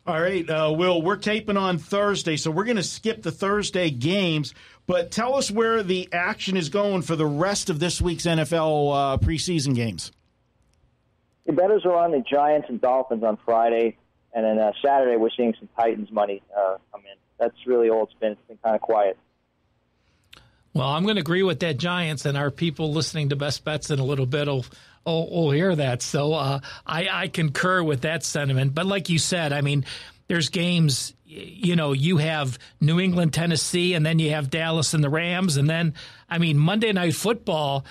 All right, Will, we're taping on Thursday, so we're going to skip the Thursday games, but tell us where the action is going for the rest of this week's NFL preseason games. The bettors are on the Giants and Dolphins on Friday, and then Saturday we're seeing some Titans money come in. That's really all it's been. It's been kind of quiet. Well, I'm going to agree with that Giants, and our people listening to Best Bets in a little bit will hear that. So I concur with that sentiment. But like you said, I mean, there's games, you have New England, Tennessee, and then you have Dallas and the Rams. And then, I mean, Monday Night Football,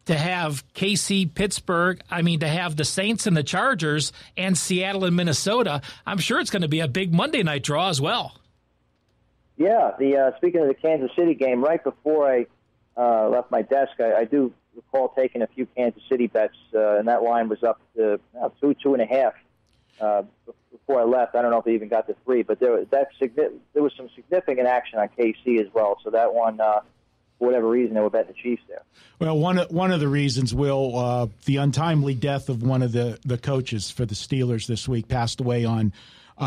to have KC, Pittsburgh, to have the Saints and the Chargers and Seattle and Minnesota, I'm sure it's going to be a big Monday night draw as well. Yeah, speaking of the Kansas City game, right before I left my desk, I do recall taking a few Kansas City bets, and that line was up to 2.5 before I left. I don't know if it even got to 3, but there was some significant action on KC as well. So that one, for whatever reason, they were betting the Chiefs there. Well, one of the reasons, Will, the untimely death of one of the coaches for the Steelers this week passed away on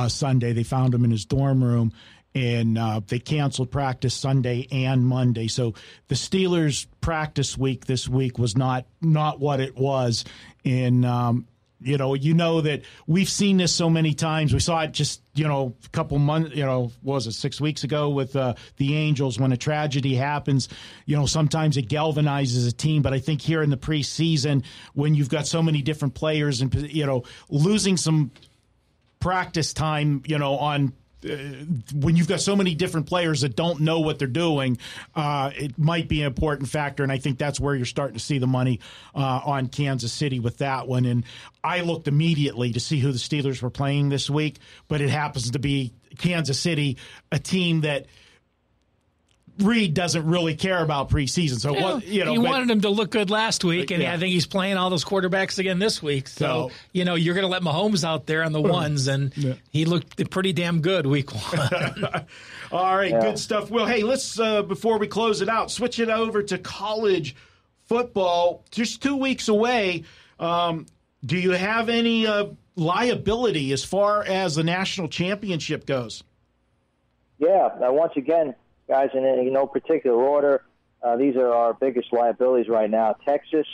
Sunday. They found him in his dorm room. And they canceled practice Sunday and Monday. So the Steelers' practice week this week was not what it was. And, that we've seen this so many times. We saw it just, a couple months, what was it, 6 weeks ago with the Angels when a tragedy happens. Sometimes it galvanizes a team. But I think here in the preseason, when you've got so many different players and, losing some practice time, on when you've got so many different players that don't know what they're doing, it might be an important factor, and I think that's where you're starting to see the money on Kansas City with that one. And I looked immediately to see who the Steelers were playing this week, but it happens to be Kansas City, a team that Reed doesn't really care about preseason. So he wanted him to look good last week, and I think he's playing all those quarterbacks again this week. So you're going to let Mahomes out there on the ones, and he looked pretty damn good week 1. All right, good stuff. Well, hey, let's before we close it out, switch it over to college football. Just 2 weeks away. Do you have any liability as far as the national championship goes? Yeah. Now, once again, guys, in no particular order, these are our biggest liabilities right now. Texas,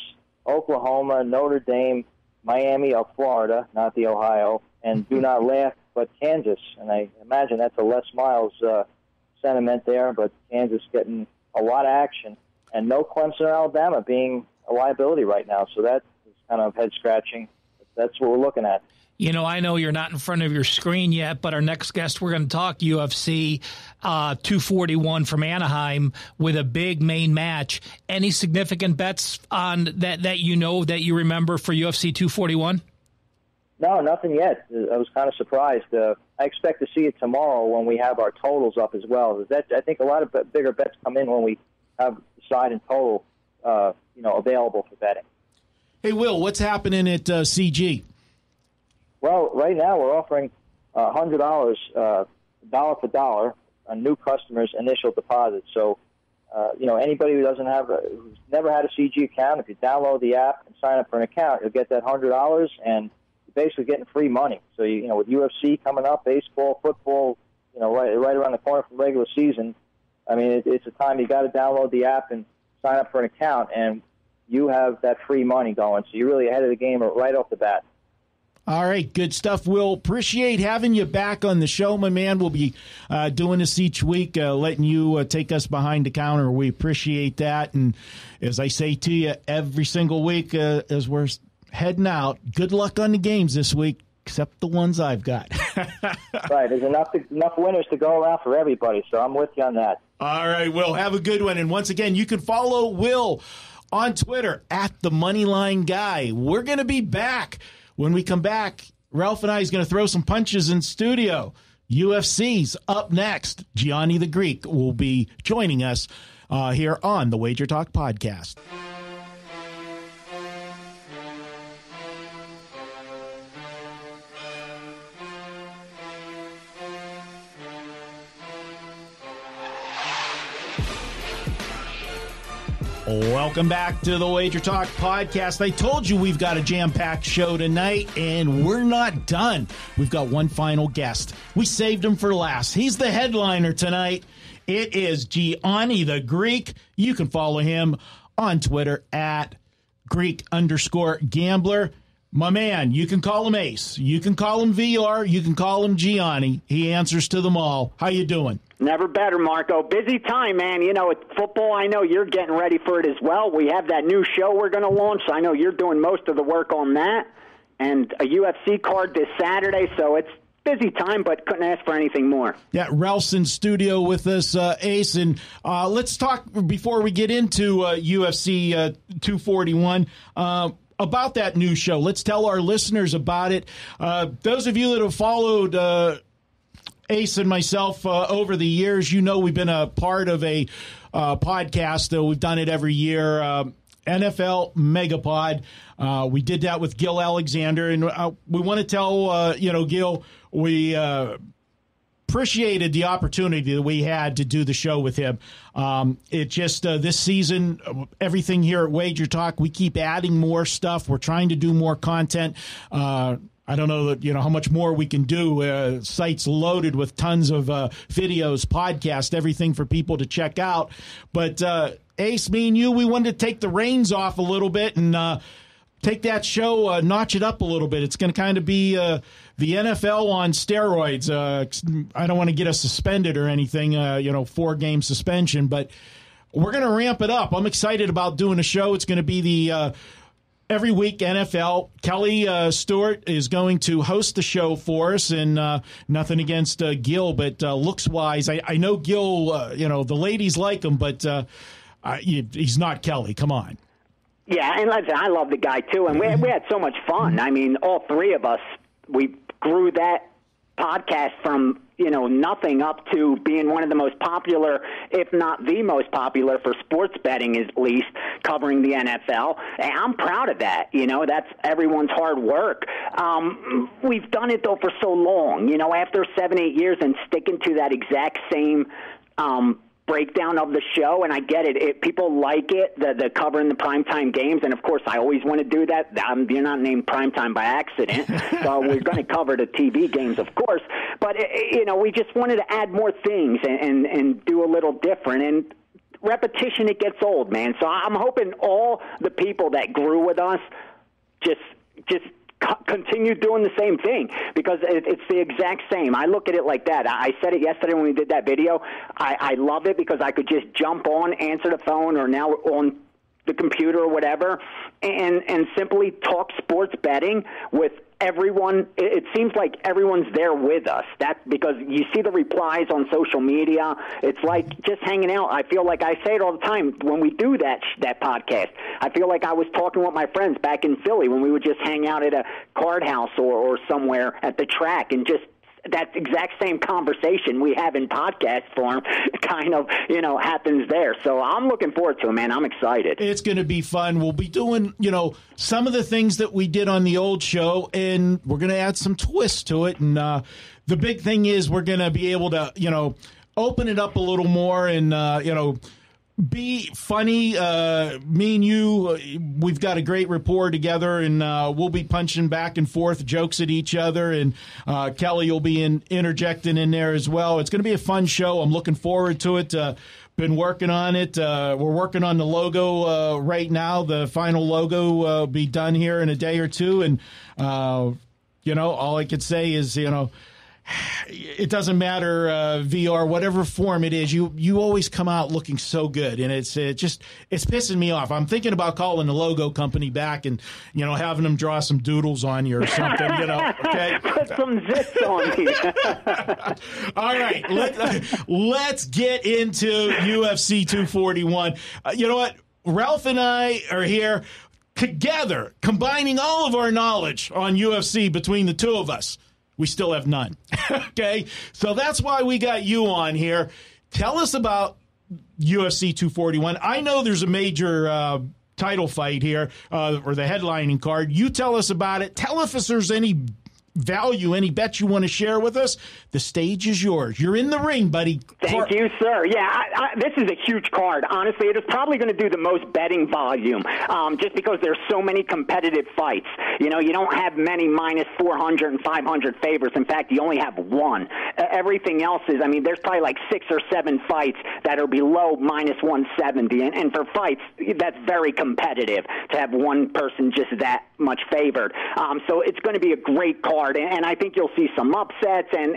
Oklahoma, Notre Dame, Miami of Florida, not the Ohio, and do not laugh, but Kansas. And I imagine that's a Les Miles sentiment there, but Kansas getting a lot of action. And no Clemson or Alabama being a liability right now. So that is kind of head-scratching. That's what we're looking at. You know, I know you're not in front of your screen yet, but our next guest, we're going to talk UFC 241 from Anaheim with a big main match. Any significant bets on that you remember for UFC 241? No, nothing yet. I was kind of surprised. I expect to see it tomorrow when we have our totals up as well. I think a lot of bigger bets come in when we have the side and total available for betting. Hey, Will, what's happening at CG? Well, right now we're offering $100, dollar for dollar, on new customers' initial deposit. So, anybody who's never had a CG account, if you download the app and sign up for an account, you'll get that $100, and you're basically getting free money. So, with UFC coming up, baseball, football, right around the corner from regular season, I mean, it's a time you got to download the app and sign up for an account, and you have that free money going. So you're really ahead of the game right off the bat. All right, good stuff, Will. Appreciate having you back on the show, my man. We'll be doing this each week, letting you take us behind the counter. We appreciate that. And as I say to you every single week as we're heading out, good luck on the games this week, except the ones I've got. Right, there's enough winners to go around for everybody, so I'm with you on that. All right, Will, have a good one. And once again, you can follow Will on Twitter at The Moneyline Guy. We're going to be back. When we come back, Ralph and I is going to throw some punches in studio. UFC's up next. Gianni the Greek will be joining us here on the WagerTalk Podcast. Welcome back to the WagerTalk Podcast. I told you we've got a jam-packed show tonight, and we're not done. We've got one final guest. We saved him for last. He's the headliner tonight. It is Gianni the Greek. You can follow him on Twitter at Greek_Gambler. My man, you can call him Ace. You can call him VR. You can call him Gianni. He answers to them all. How you doing? Never better, Marco. Busy time, man. It's football. I know you're getting ready for it as well. We have that new show we're going to launch. I know you're doing most of the work on that. And a UFC card this Saturday, so it's busy time, but couldn't ask for anything more. Yeah, Ralph's in studio with us, Ace. And let's talk, before we get into UFC 241, about that new show. Let's tell our listeners about it. Those of you that have followed Ace and myself over the years, we've been a part of a podcast. We've done it every year, NFL Megapod. We did that with Gil Alexander, and we want to tell Gil, we appreciated the opportunity that we had to do the show with him. It just this season, everything here at Wager Talk, we keep adding more stuff. We're trying to do more content. I don't know that how much more we can do. Sites loaded with tons of videos, podcasts, everything for people to check out. But Ace, me and you, we wanted to take the reins off a little bit and take that show, notch it up a little bit. It's going to kind of be the NFL on steroids. I don't want to get us suspended or anything, 4-game suspension, but we're going to ramp it up. I'm excited about doing a show. It's going to be the every week NFL. Kelly Stewart is going to host the show for us, and nothing against Gil, but looks-wise, I know Gil, the ladies like him, but he's not Kelly. Come on. Yeah, and listen, I love the guy, too, and we had so much fun. I mean, all three of us, we grew that podcast from nothing up to being one of the most popular, if not the most popular for sports betting, at least, covering the NFL. And I'm proud of that. That's everyone's hard work. We've done it, though, for so long. After 7-8 years and sticking to that exact same breakdown of the show, and I get it. People like it, the covering the primetime games, and of course I always want to do that. You're not named primetime by accident, so we're going to cover the TV games, of course. But we just wanted to add more things and do a little different. And repetition, it gets old, man. So I'm hoping all the people that grew with us just continue doing the same thing, because it's the exact same. I look at it like that. I said it yesterday when we did that video. I love it because I could just jump on, answer the phone, or now on the computer or whatever, and simply talk sports betting with everyone. It seems like everyone's there with us. That's because you see the replies on social media. It's like just hanging out. I feel like I say it all the time when we do that podcast. I feel like I was talking with my friends back in Philly when we would just hang out at a card house or somewhere at the track, and just that exact same conversation we have in podcast form kind of, happens there. So I'm looking forward to it, man. I'm excited. It's going to be fun. We'll be doing, some of the things that we did on the old show, and we're going to add some twists to it. And the big thing is we're going to be able to, open it up a little more and, be funny. Me and you, we've got a great rapport together, and we'll be punching back and forth jokes at each other, and Kelly will be interjecting in there as well. It's going to be a fun show. I'm looking forward to it. Been working on it. We're working on the logo right now. The final logo will be done here in a day or two, and all I could say is, it doesn't matter, VR, whatever form it is, you always come out looking so good, and it's pissing me off. I'm thinking about calling the logo company back and, having them draw some doodles on you or something, okay? Put some zits on me. All right, let's get into UFC 241. You know what? Ralph and I are here together, combining all of our knowledge on UFC between the two of us. We still have none. Okay? So that's why we got you on here. Tell us about UFC 241. I know there's a major title fight here, or the headlining card. You tell us about it. Tell us if there's any value, any bet you want to share with us. The stage is yours. You're in the ring, buddy. Thank you, sir. Yeah, this is a huge card. Honestly, it is probably going to do the most betting volume, just because there's so many competitive fights. You don't have many minus 400 and 500 favorites. In fact, you only have one. Everything else is, there's probably like 6 or 7 fights that are below minus 170. And for fights, that's very competitive to have one person just that much favored. So it's going to be a great card. And I think you'll see some upsets, and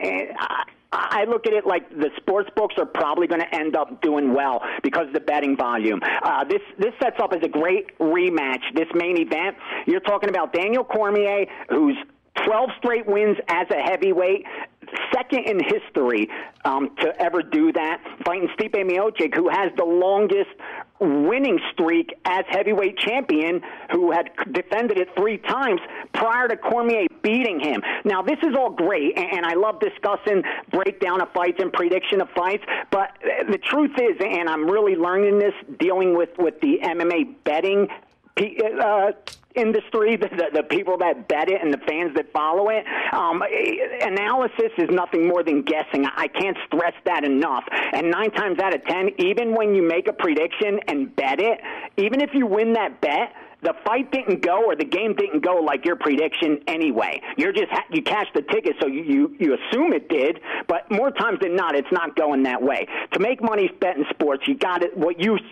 I look at it like the sports books are probably going to end up doing well because of the betting volume. This sets up as a great rematch, this main event. You're talking about Daniel Cormier, who's 12 straight wins as a heavyweight, second in history to ever do that, fighting Stipe Miocic, who has the longest winning streak as heavyweight champion, who had defended it 3 times prior to Cormier beating him. Now, this is all great, and I love discussing breakdown of fights and prediction of fights, but the truth is, and I'm really learning this dealing with the MMA betting industry, the people that bet it and the fans that follow it. Analysis is nothing more than guessing. I can't stress that enough. And 9 times out of 10, even when you make a prediction and bet it, even if you win that bet, the fight didn't go or the game didn't go like your prediction anyway. You cashed the ticket, so you assume it did, but more times than not, it's not going that way. To make money betting sports, you got it.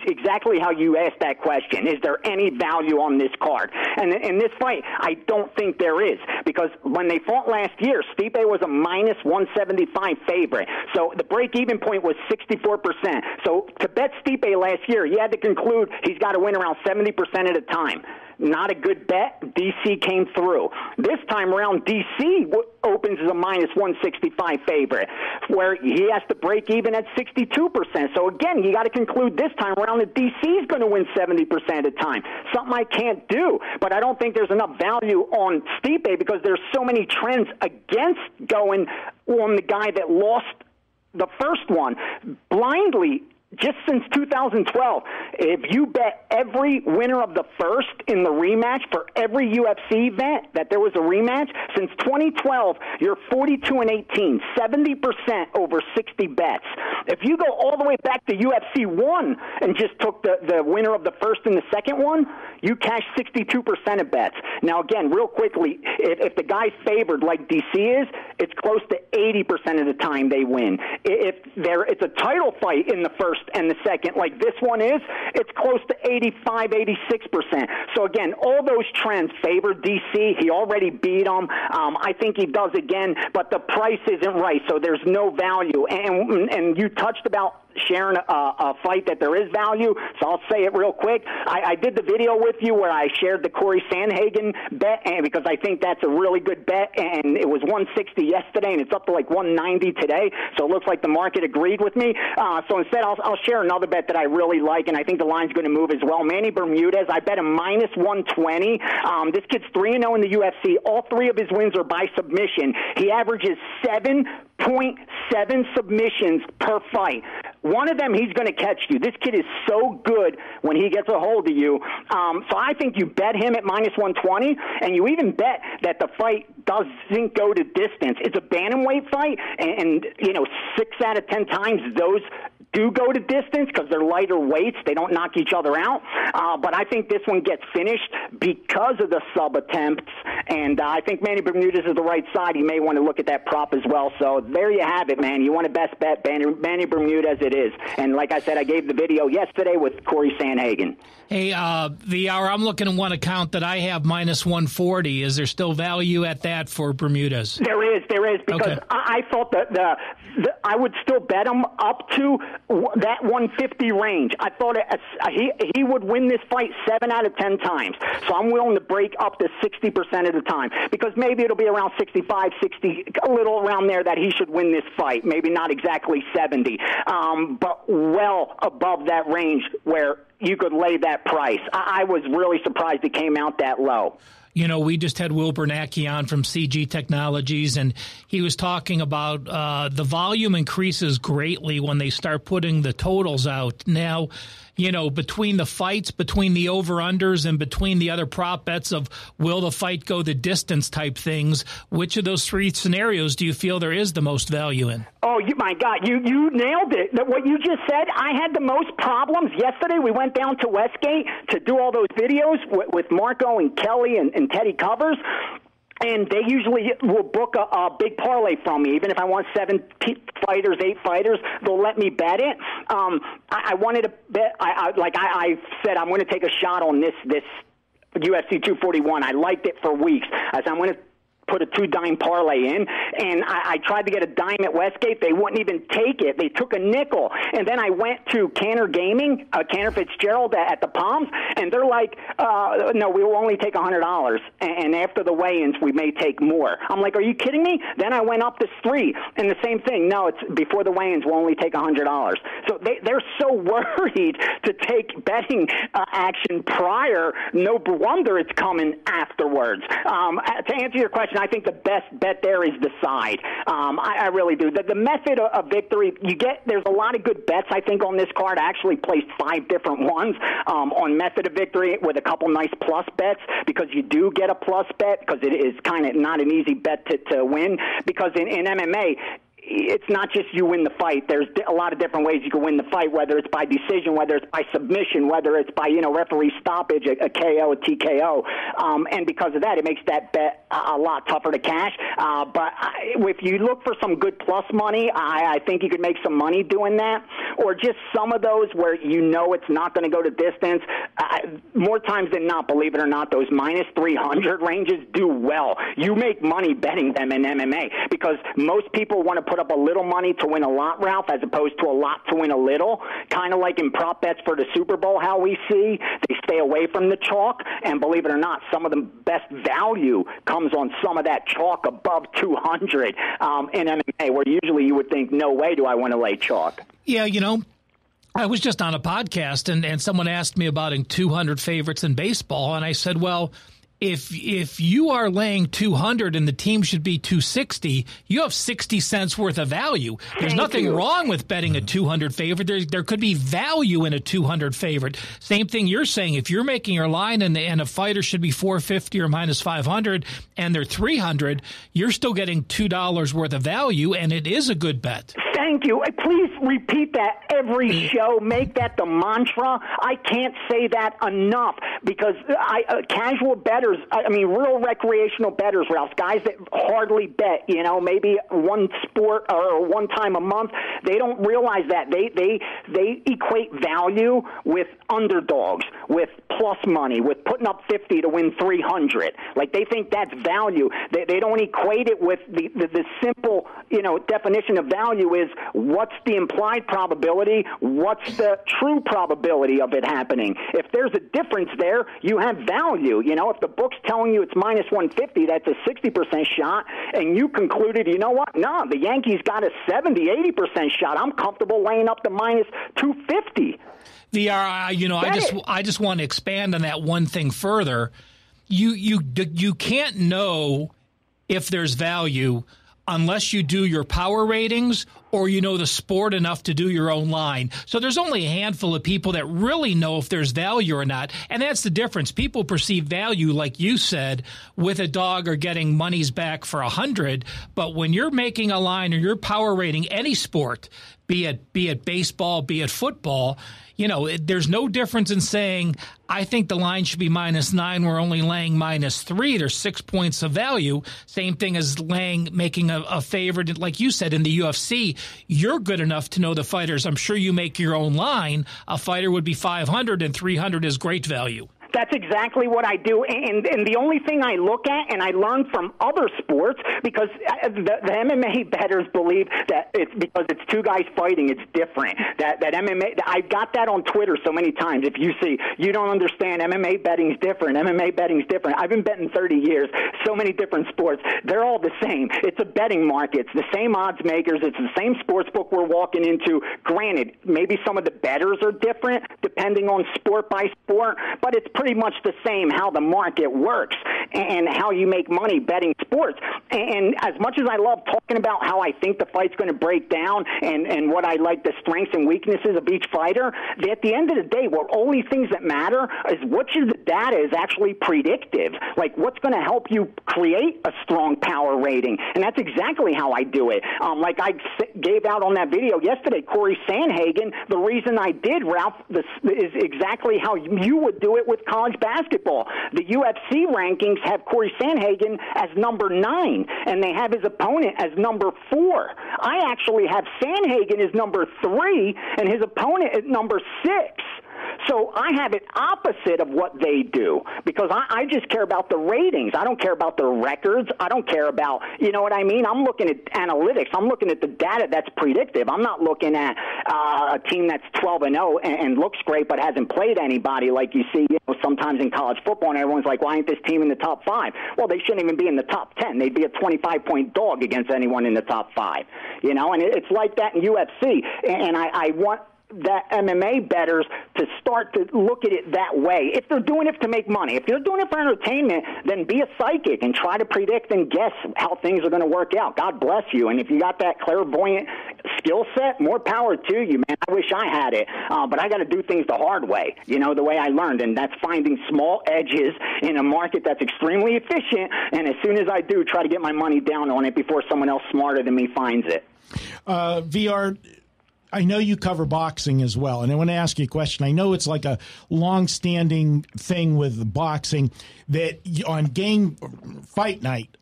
Exactly how you asked that question. Is there any value on this card? And in this fight, I don't think there is, because when they fought last year, Stipe was a minus 175 favorite. So the break-even point was 64%. So to bet Stipe last year, you had to conclude he's got to win around 70% of the time. Not a good bet. DC came through. This time around, DC opens as a minus 165 favorite, where he has to break even at 62%. So again, you got to conclude this time around that DC is going to win 70% of the time. Something I can't do. But I don't think there's enough value on Stipe because there's so many trends against going on the guy that lost the first one blindly just since 2012, if you bet every winner of the first in the rematch for every UFC event that there was a rematch, since 2012, you're 42-18, 70% over 60 bets. If you go all the way back to UFC 1 and just took the winner of the first and the second one, you cash 62% of bets. Now, again, real quickly, if the guy's favored like DC is, it's close to 80% of the time they win. If it's a title fight in the first and the second, like this one is, it's close to 85, 86%. So again, all those trends favor DC. He already beat them. I think he does again, but the price isn't right, so there's no value. And you touched about sharing a fight that there is value, so I'll say it real quick. I did the video with you where I shared the Corey Sandhagen bet, and because I think that's a really good bet, and it was 160 yesterday, and it's up to like 190 today, so it looks like the market agreed with me. So instead, I'll share another bet that I really like, and I think the line's going to move as well. Manny Bermudez, I bet him minus 120. This kid's 3-0 in the UFC. All three of his wins are by submission. He averages 7.7 submissions per fight. One of them, he's going to catch you. This kid is so good when he gets a hold of you. So I think you bet him at minus 120, and you even bet that the fight doesn't go to distance. It's a bantamweight fight, and 6 out of 10 times those do go to distance because they're lighter weights. They don't knock each other out. But I think this one gets finished because of the sub-attempts, and I think Manny Bermudez is the right side. You may want to look at that prop as well. So there you have it, man. You want to best bet Manny Bermudez, it is. And like I said, I gave the video yesterday with Corey Sandhagen. Hey, VR, I'm looking at one account that I have minus 140. Is there still value at that for Bermudez? There is, because okay. I thought that I would still bet him up to that 150 range. I thought he would win this fight 7 out of 10 times. So I'm willing to break up to 60% of the time, because maybe it'll be around 65, 60, a little around there that he should win this fight. Maybe not exactly 70, but well above that range where you could lay that price. I was really surprised it came out that low. We just had Will Bernanke on from CG Technologies, and he was talking about the volume increases greatly when they start putting the totals out. Now, between the fights, between the over-unders, and between the other prop bets of will the fight go the distance type things, which of those three scenarios do you feel there is the most value in? Oh, my God, you nailed it. What you just said, I had the most problems yesterday. We went down to Westgate to do all those videos with Marco and Kelly and Teddy Covers. And they usually will book a big parlay from me. Even if I want 7 fighters, 8 fighters, they'll let me bet it. I wanted to bet. I said, I'm going to take a shot on this UFC 241. I liked it for weeks. I said, I'm going to put a 2-dime parlay in, and I tried to get a dime at Westgate. They wouldn't even take it. They took a nickel. And then I went to Cantor Gaming, Cantor Fitzgerald at the Palms, and they're like, no, we will only take $100. And after the weigh-ins, we may take more. I'm like, are you kidding me? Then I went up to 3, and the same thing. No, it's before the weigh-ins, we'll only take $100. So they're so worried to take betting action prior. No wonder it's coming afterwards. To answer your question, I think the best bet there is the side. I really do. The method of victory, there's a lot of good bets, I think, on this card. I actually placed 5 different ones on method of victory with a couple nice plus bets, because you do get a plus bet, because it is kind of not an easy bet to win, because in MMA, it's not just you win the fight. There's a lot of different ways you can win the fight, whether it's by decision, whether it's by submission, whether it's by referee stoppage, a KO, a TKO. And because of that, it makes that bet a lot tougher to cash. But if you look for some good plus money, I think you could make some money doing that. Or just some of those where it's not going to go to distance. More times than not, believe it or not, those minus 300 ranges do well. You make money betting them in MMA, because most people want to put up a little money to win a lot, Ralph, as opposed to a lot to win a little. Kind of like in prop bets for the Super Bowl, how we see they stay away from the chalk. And believe it or not, some of the best value comes on some of that chalk above 200 in MMA, where usually you would think, no way do I want to lay chalk. Yeah, I was just on a podcast, and someone asked me about 200 favorites in baseball, and I said, well, if you are laying 200 and the team should be 260, you have 60 cents worth of value. There's nothing wrong with betting a 200 favorite. There could be value in a 200 favorite. Same thing you're saying. If you're making your line and a fighter should be 450 or minus 500 and they're 300, you're still getting $2 worth of value, and it is a good bet. Thank you. Please repeat that every show. Make that the mantra. I can't say that enough because casual bettors, real recreational bettors, Ralph, guys that hardly bet, maybe one sport or one time a month, they don't realize that. They equate value with underdogs, with plus money, with putting up 50 to win 300. Like, they think that's value. They don't equate it with the simple, definition of value is what's the implied probability, what's the true probability of it happening. If there's a difference there, you have value. If the book's telling you it's minus 150, that's a 60% shot, and you concluded, you know what? No, the Yankees got a 70, 80% shot. I'm comfortable laying up to minus 250. VR, I just want to expand on that one thing further. You can't know if there's value unless you do your power ratings or you know the sport enough to do your own line. So there's only a handful of people that really know if there's value or not, and that's the difference. People perceive value, like you said, with a dog or getting monies back for 100, but when you're making a line or you're power rating any sport, be it baseball, be it football, there's no difference in saying, I think the line should be -9. We're only laying -3. There's 6 points of value. Same thing as making a favorite. Like you said, in the UFC, you're good enough to know the fighters. I'm sure you make your own line. A fighter would be 500 and 300 is great value. That's exactly what I do, and the only thing I look at, and I learned from other sports, because the MMA bettors believe that it's because it's two guys fighting, it's different. That MMA, I got that on Twitter so many times. If you see, you don't understand, MMA betting's different. MMA betting's different. I've been betting 30 years, so many different sports. They're all the same. It's a betting market. It's the same odds makers. It's the same sports book we're walking into. Granted, maybe some of the bettors are different depending on sport by sport, but it's pretty much the same how the market works and how you make money betting sports. And as much as I love talking about how I think the fight's going to break down and what I like the strengths and weaknesses of each fighter, at the end of the day, what only things that matter is which of the data is actually predictive. Like, what's going to help you create a strong power rating? And that's exactly how I do it. Like I gave out on that video yesterday, Corey Sandhagen, the reason I did, Ralph, this is exactly how you would do it with college basketball. The UFC rankings have Corey Sandhagen as number 9, and they have his opponent as number 4. I actually have Sandhagen as number 3, and his opponent at number 6. So I have it opposite of what they do because I just care about the ratings. I don't care about the records. I don't care about, you know what I mean? I'm looking at analytics. I'm looking at the data that's predictive. I'm not looking at a team that's 12-0 and looks great but hasn't played anybody like you see sometimes in college football, and everyone's like, why ain't this team in the top 5? Well, they shouldn't even be in the top 10. They'd be a 25-point dog against anyone in the top 5, and it's like that in UFC, and I want that MMA bettors to start to look at it that way. If they're doing it to make money, if you're doing it for entertainment, then be a psychic and try to predict and guess how things are going to work out. God bless you. And if you got that clairvoyant skill set, more power to you, man. I wish I had it. But I got to do things the hard way, the way I learned. And that's finding small edges in a market that's extremely efficient. And as soon as I do, try to get my money down on it before someone else smarter than me finds it. VR, I know you cover boxing as well, and I want to ask you a question. I know it's like a long-standing thing with boxing that on fight night,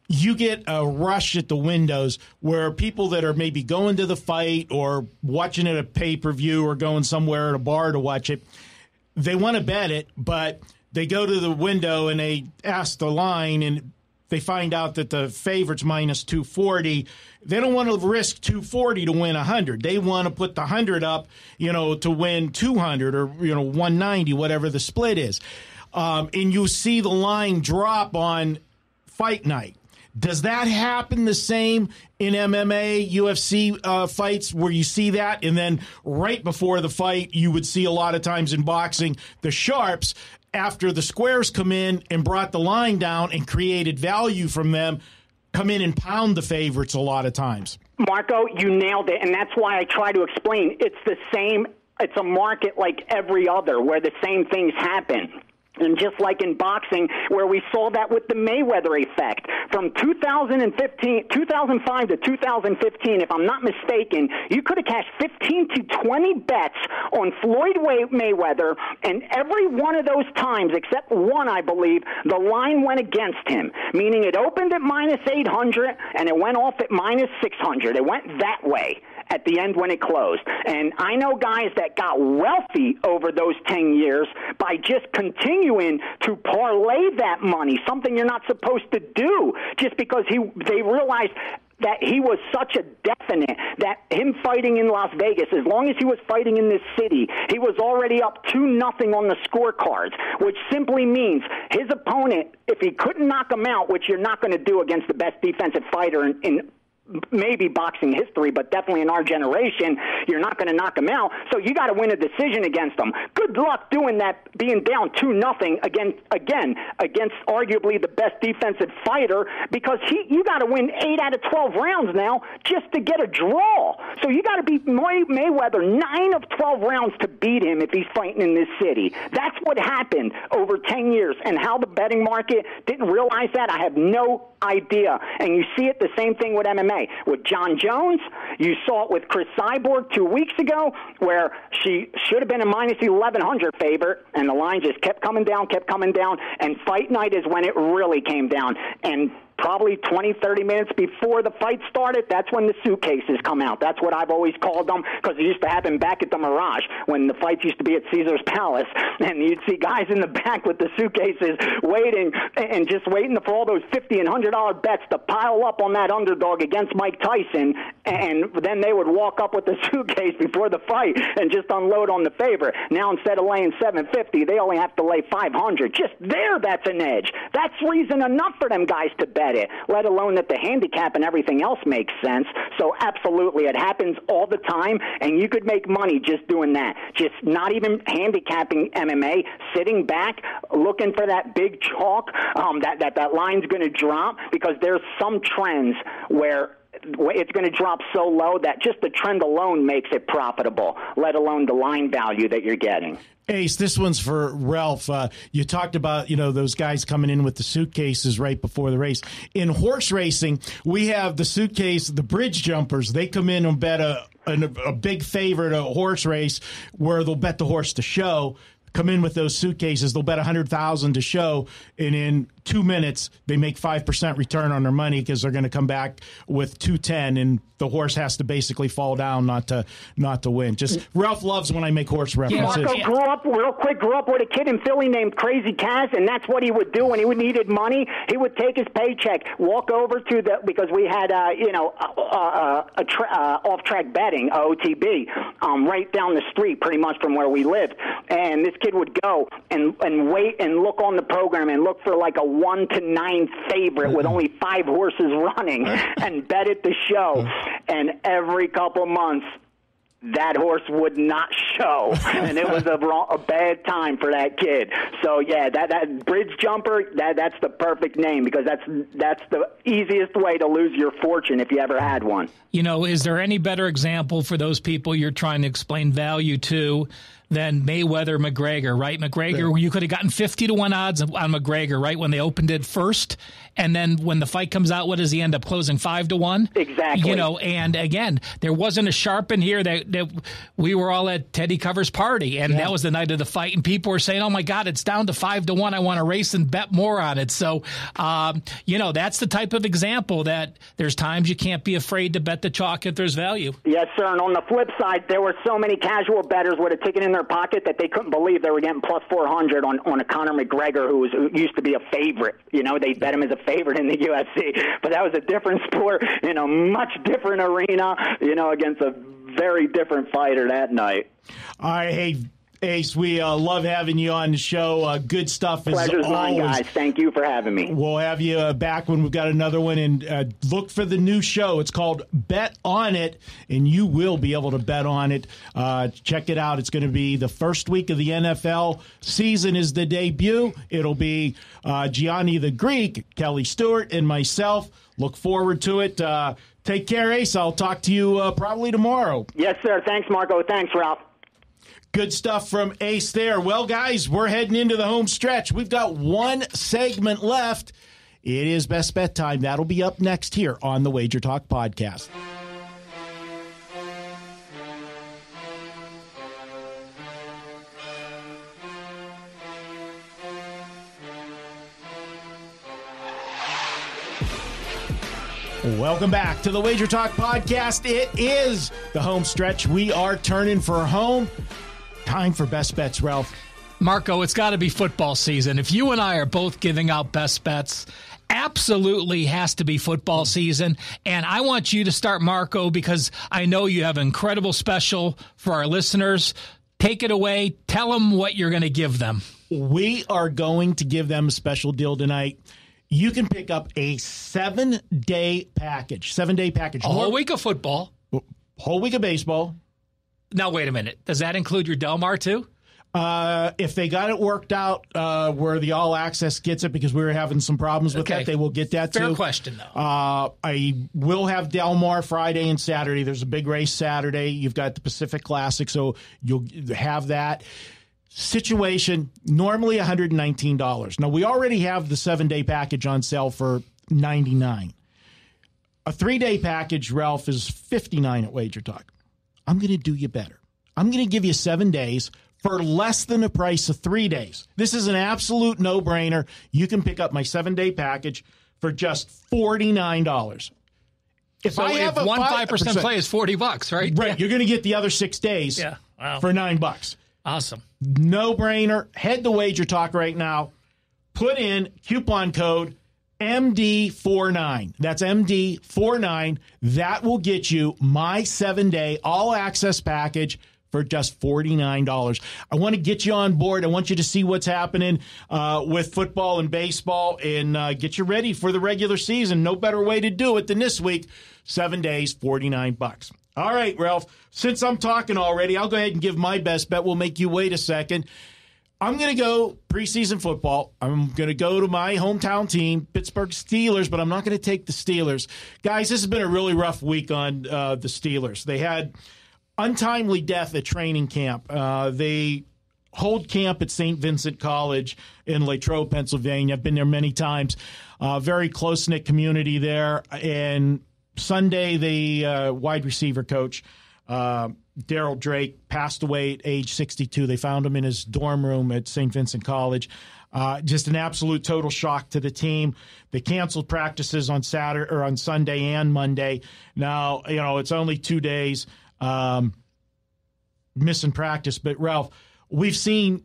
you get a rush at the windows where people that are maybe going to the fight or watching it at pay-per-view or going somewhere at a bar to watch it, they want to bet it, but they go to the window and they ask the line, and they find out that the favorite's minus 240. They don't want to risk 240 to win 100. They want to put the 100 up, to win 200 or, 190, whatever the split is. And you see the line drop on fight night. Does that happen the same in MMA, UFC fights where you see that? And then right before the fight, you would see a lot of times in boxing, the sharps after the squares come in and brought the line down and created value from them, come in and pound the favorites a lot of times. Marco, you nailed it, and that's why I try to explain. It's the same. It's a market like every other where the same things happen. And just like in boxing, where we saw that with the Mayweather effect. From 2005 to 2015, if I'm not mistaken, you could have cashed 15 to 20 bets on Floyd Mayweather, and every one of those times, except one, I believe, the line went against him, meaning it opened at minus 800 and it went off at minus 600. It went that way at the end when it closed. And I know guys that got wealthy over those 10 years by just continuing to parlay that money, something you're not supposed to do, just because they realized that he was such a definite, that him fighting in Las Vegas, as long as he was fighting in this city, he was already up 2-0 on the scorecards, which simply means his opponent, if he couldn't knock him out, which you're not going to do against the best defensive fighter in maybe boxing history, but definitely in our generation, you're not going to knock him out. So you got to win a decision against him. Good luck doing that, being down 2-0 against arguably the best defensive fighter, because you got to win 8 out of 12 rounds now just to get a draw. So you got to beat Mayweather 9 of 12 rounds to beat him if he's fighting in this city. That's what happened over 10 years, and how the betting market didn't realize that, I have no idea. And you see it the same thing with MMA. With John Jones, you saw it with Chris Cyborg 2 weeks ago, where she should have been a minus 1,100 favorite, and the line just kept coming down, and fight night is when it really came down. And probably 20, 30 minutes before the fight started, that's when the suitcases come out. That's what I've always called them, because it used to happen back at the Mirage when the fights used to be at Caesar's Palace, and you'd see guys in the back with the suitcases waiting for all those $50 and $100 bets to pile up on that underdog against Mike Tyson, and then they would walk up with the suitcase before the fight and just unload on the favorite. Now instead of laying $750, they only have to lay $500. Just there, that's an edge. That's reason enough for them guys to bet it, let alone that the handicap and everything else makes sense. So absolutely, it happens all the time, and you could make money just doing that. Just not even handicapping MMA, sitting back, looking for that big chalk, that line's going to drop, because there's some trends where it's going to drop so low that just the trend alone makes it profitable, let alone the line value that you're getting. Ace, this one's for Ralph. You talked about, those guys coming in with the suitcases right before the race. In horse racing, we have the suitcase, the bridge jumpers. They come in and bet a big favorite, a horse race, where they'll bet the horse to show. Come in with those suitcases. They'll bet $100,000 to show, and in 2 minutes they make 5% return on their money, because they're going to come back with 210, and the horse has to basically fall down not to win. Just Ralph loves when I make horse references. Marco grew up with a kid in Philly named Crazy Kaz, and that's what he would do when he needed money. He would take his paycheck, walk over to because we had off-track betting, OTB, right down the street, pretty much from where we lived, and this kid would go and wait and look on the program and look for like a 1 to 9 favorite with only 5 horses running and bet it to show. And every couple months, that horse would not show, and it was a bad time for that kid. So yeah, that bridge jumper, that's the perfect name, because that's the easiest way to lose your fortune if you ever had one. Is there any better example for those people you're trying to explain value to than Mayweather-McGregor, right? McGregor, you could have gotten 50 to 1 odds on McGregor, right, when they opened it first, and then when the fight comes out, what does he end up closing, 5 to 1? Exactly. And again, there wasn't a sharp in here that we were all at Teddy Cover's party, and that was the night of the fight, and people were saying, "Oh my God, it's down to 5 to 1. I want to race and bet more on it." So, that's the type of example that there's times you can't be afraid to bet the chalk if there's value. Yes, sir. And on the flip side, there were so many casual bettors with a ticket in their pocket that they couldn't believe they were getting plus 400 on a Conor McGregor who used to be a favorite. They bet him as a favorite in the UFC, but that was a different sport, much different arena, against a very different fighter that night. All right, hey, Ace, we love having you on the show. Good stuff as Pleasure's mine, always. guys. Thank you for having me. We'll have you back when we've got another one. And look for the new show. It's called Bet On It, and you will be able to bet on it. Check it out. It's going to be the first week of the NFL season is the debut. It'll be Gianni the Greek, Kelly Stewart, and myself. Look forward to it. Take care, Ace. I'll talk to you probably tomorrow. Yes, sir. Thanks, Marco. Thanks, Ralph. Good stuff from Ace there. Well, guys, we're heading into the home stretch. We've got one segment left. It is Best Bet time. That'll be up next here on the WagerTalk Podcast. Welcome back to the WagerTalk Podcast. It is the home stretch. We are turning for home. Time for best bets, Ralph. Marco, it's got to be football season. If you and I are both giving out best bets, absolutely has to be football season. And I want you to start, Marco, because I know you have an incredible special for our listeners. Take it away. Tell them what you're going to give them. We are going to give them a special deal tonight. You can pick up a 7-day package. 7-day package. A whole week of football. Whole week of baseball. Now, wait a minute. Does that include your Del Mar, too? If they got it worked out where the All Access gets it, because we were having some problems with that, they will get that, too. Fair question, though. I will have Del Mar Friday and Saturday. There's a big race Saturday. You've got the Pacific Classic, so you'll have that. Situation, normally $119. Now, we already have the 7-day package on sale for $99. A 3-day package, Ralph, is $59 at WagerTalk. I'm going to do you better. I'm going to give you 7 days for less than the price of 3 days. This is an absolute no-brainer. You can pick up my 7-day package for just $49. If 5% play is $40, right? Right. Yeah. You're going to get the other 6 days for $9. Awesome. No-brainer. Head to WagerTalk right now. Put in coupon code MD49. That's MD49. That will get you my 7-day all-access package for just $49. I want to get you on board. I want you to see what's happening with football and baseball and get you ready for the regular season. No better way to do it than this week. 7 days, $49. All right, Ralph, since I'm talking already, I'll go ahead and give my best bet. We'll make you wait a second. I'm going to go preseason football. I'm going to go to my hometown team, Pittsburgh Steelers, but I'm not going to take the Steelers. Guys, this has been a really rough week on the Steelers. They had untimely death at training camp. They hold camp at St. Vincent College in Latrobe, Pennsylvania. I've been there many times. Very close-knit community there. And Sunday, the wide receiver coach, Daryl Drake, passed away at age 62. They found him in his dorm room at St. Vincent College. Just an absolute total shock to the team. They canceled practices on Saturday or on Sunday and Monday. Now, it's only 2 days missing practice. But, Ralph, we've seen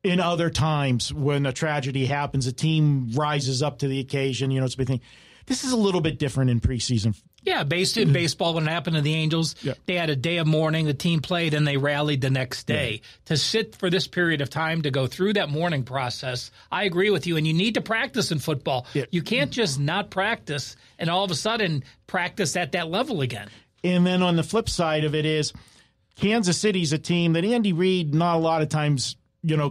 in other times when a tragedy happens, a team rises up to the occasion. It's a big thing. This is a little bit different in preseason. Yeah, based in baseball, when it happened to the Angels, they had a day of mourning. The team played, and they rallied the next day. Yeah. To sit for this period of time, to go through that mourning process, I agree with you, and you need to practice in football. Yeah. You can't just not practice and all of a sudden practice at that level again. And then on the flip side of it is Kansas City's a team that Andy Reid not a lot of times,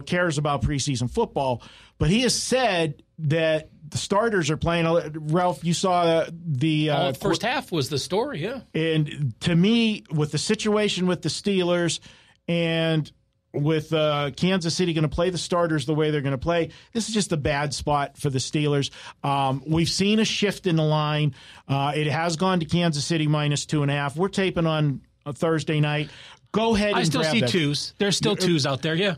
cares about preseason football, but he has said that the starters are playing. Ralph, you saw the first half was the story, yeah. And to me, with the situation with the Steelers and with Kansas City going to play the starters the way they're going to play, this is just a bad spot for the Steelers. We've seen a shift in the line. It has gone to Kansas City -2.5. We're taping on a Thursday night. Go ahead and I still grab see that. twos. There's still twos out there, yeah.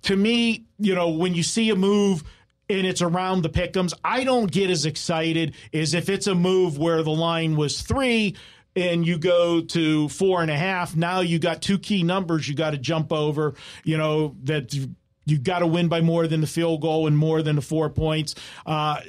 To me, when you see a move and it's around the pick'ems, I don't get as excited as if it's a move where the line was 3 and you go to 4.5. Now you got two key numbers you got to jump over, that You've got to win by more than the field goal and more than the 4 points.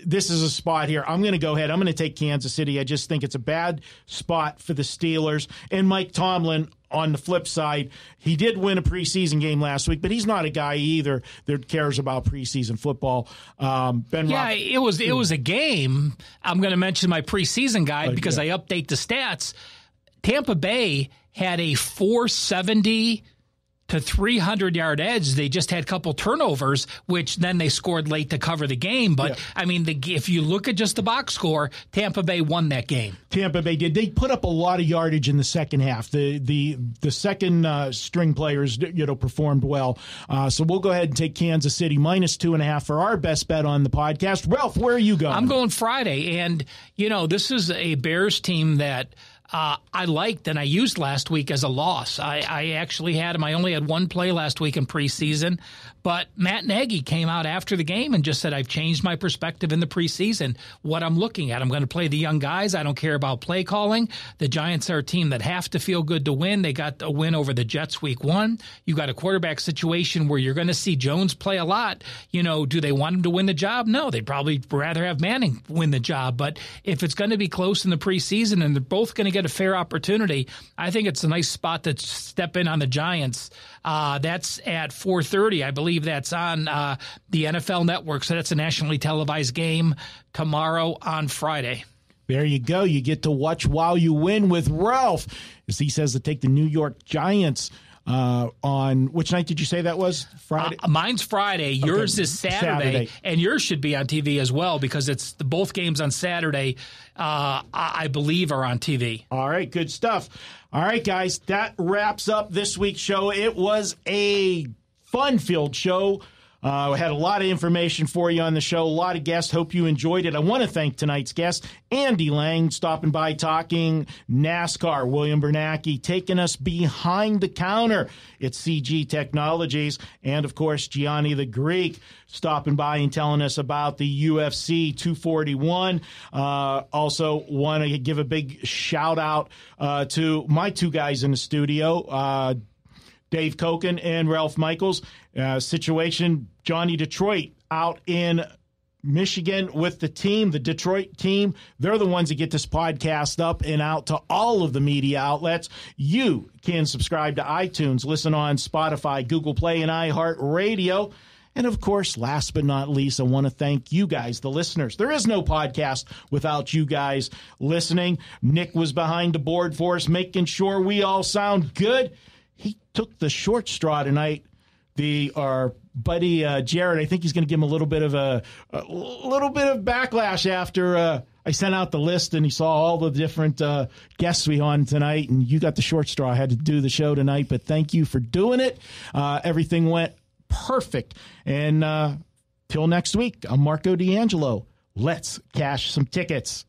This is a spot here. I'm going to go ahead. I'm going to take Kansas City. I just think it's a bad spot for the Steelers. And Mike Tomlin, on the flip side, he did win a preseason game last week, but he's not a guy either that cares about preseason football. It was a game. I'm going to mention my preseason guide because I update the stats. Tampa Bay had a 470 to 300-yard edge. They just had a couple turnovers, which then they scored late to cover the game. But, I mean, if you look at just the box score, Tampa Bay won that game. Tampa Bay did. They put up a lot of yardage in the second half. The second string players, performed well. So we'll go ahead and take Kansas City -2.5 for our best bet on the podcast. Ralph, where are you going? I'm going Friday. And, this is a Bears team that I liked and I used last week as a loss. I actually had him. I only had one play last week in preseason, but Matt Nagy came out after the game and just said, I've changed my perspective in the preseason, what I'm looking at. I'm going to play the young guys. I don't care about play calling. The Giants are a team that have to feel good to win. They got a win over the Jets week 1. You got a quarterback situation where you're going to see Jones play a lot. Do they want him to win the job? No, they'd probably rather have Manning win the job. But if it's going to be close in the preseason and they're both going to get a fair opportunity, I think it's a nice spot to step in on the Giants. That's at 4:30. I believe that's on the NFL Network, so that's a nationally televised game tomorrow on Friday. There you go. You get to watch while you win with Ralph, as he says to take the New York Giants on which night did you say that was? Friday? Mine's Friday. Yours is Saturday. And yours should be on TV as well because it's both games on Saturday, I believe, are on TV. All right, good stuff. All right, guys, that wraps up this week's show. It was a fun-filled show. We had a lot of information for you on the show, a lot of guests. Hope you enjoyed it. I want to thank tonight's guest, Andy Lang, stopping by talking NASCAR. William Bernanke taking us behind the counter at CG Technologies. And, of course, Gianni the Greek stopping by and telling us about the UFC 241. Also want to give a big shout-out to my two guys in the studio, Dave Cokin and Ralph Michaels. Situation, Johnny Detroit out in Michigan with the team, the Detroit team. They're the ones that get this podcast up and out to all of the media outlets. You can subscribe to iTunes, listen on Spotify, Google Play, and iHeartRadio. And, of course, last but not least, I want to thank you guys, the listeners. There is no podcast without you guys listening. Nick was behind the board for us, making sure we all sound good. He took the short straw tonight. Our buddy Jared, I think he's going to give him a little bit of backlash after I sent out the list and he saw all the different guests we on tonight. And you got the short straw. I had to do the show tonight, but thank you for doing it. Everything went perfect. And till next week, I'm Marco D'Angelo. Let's cash some tickets.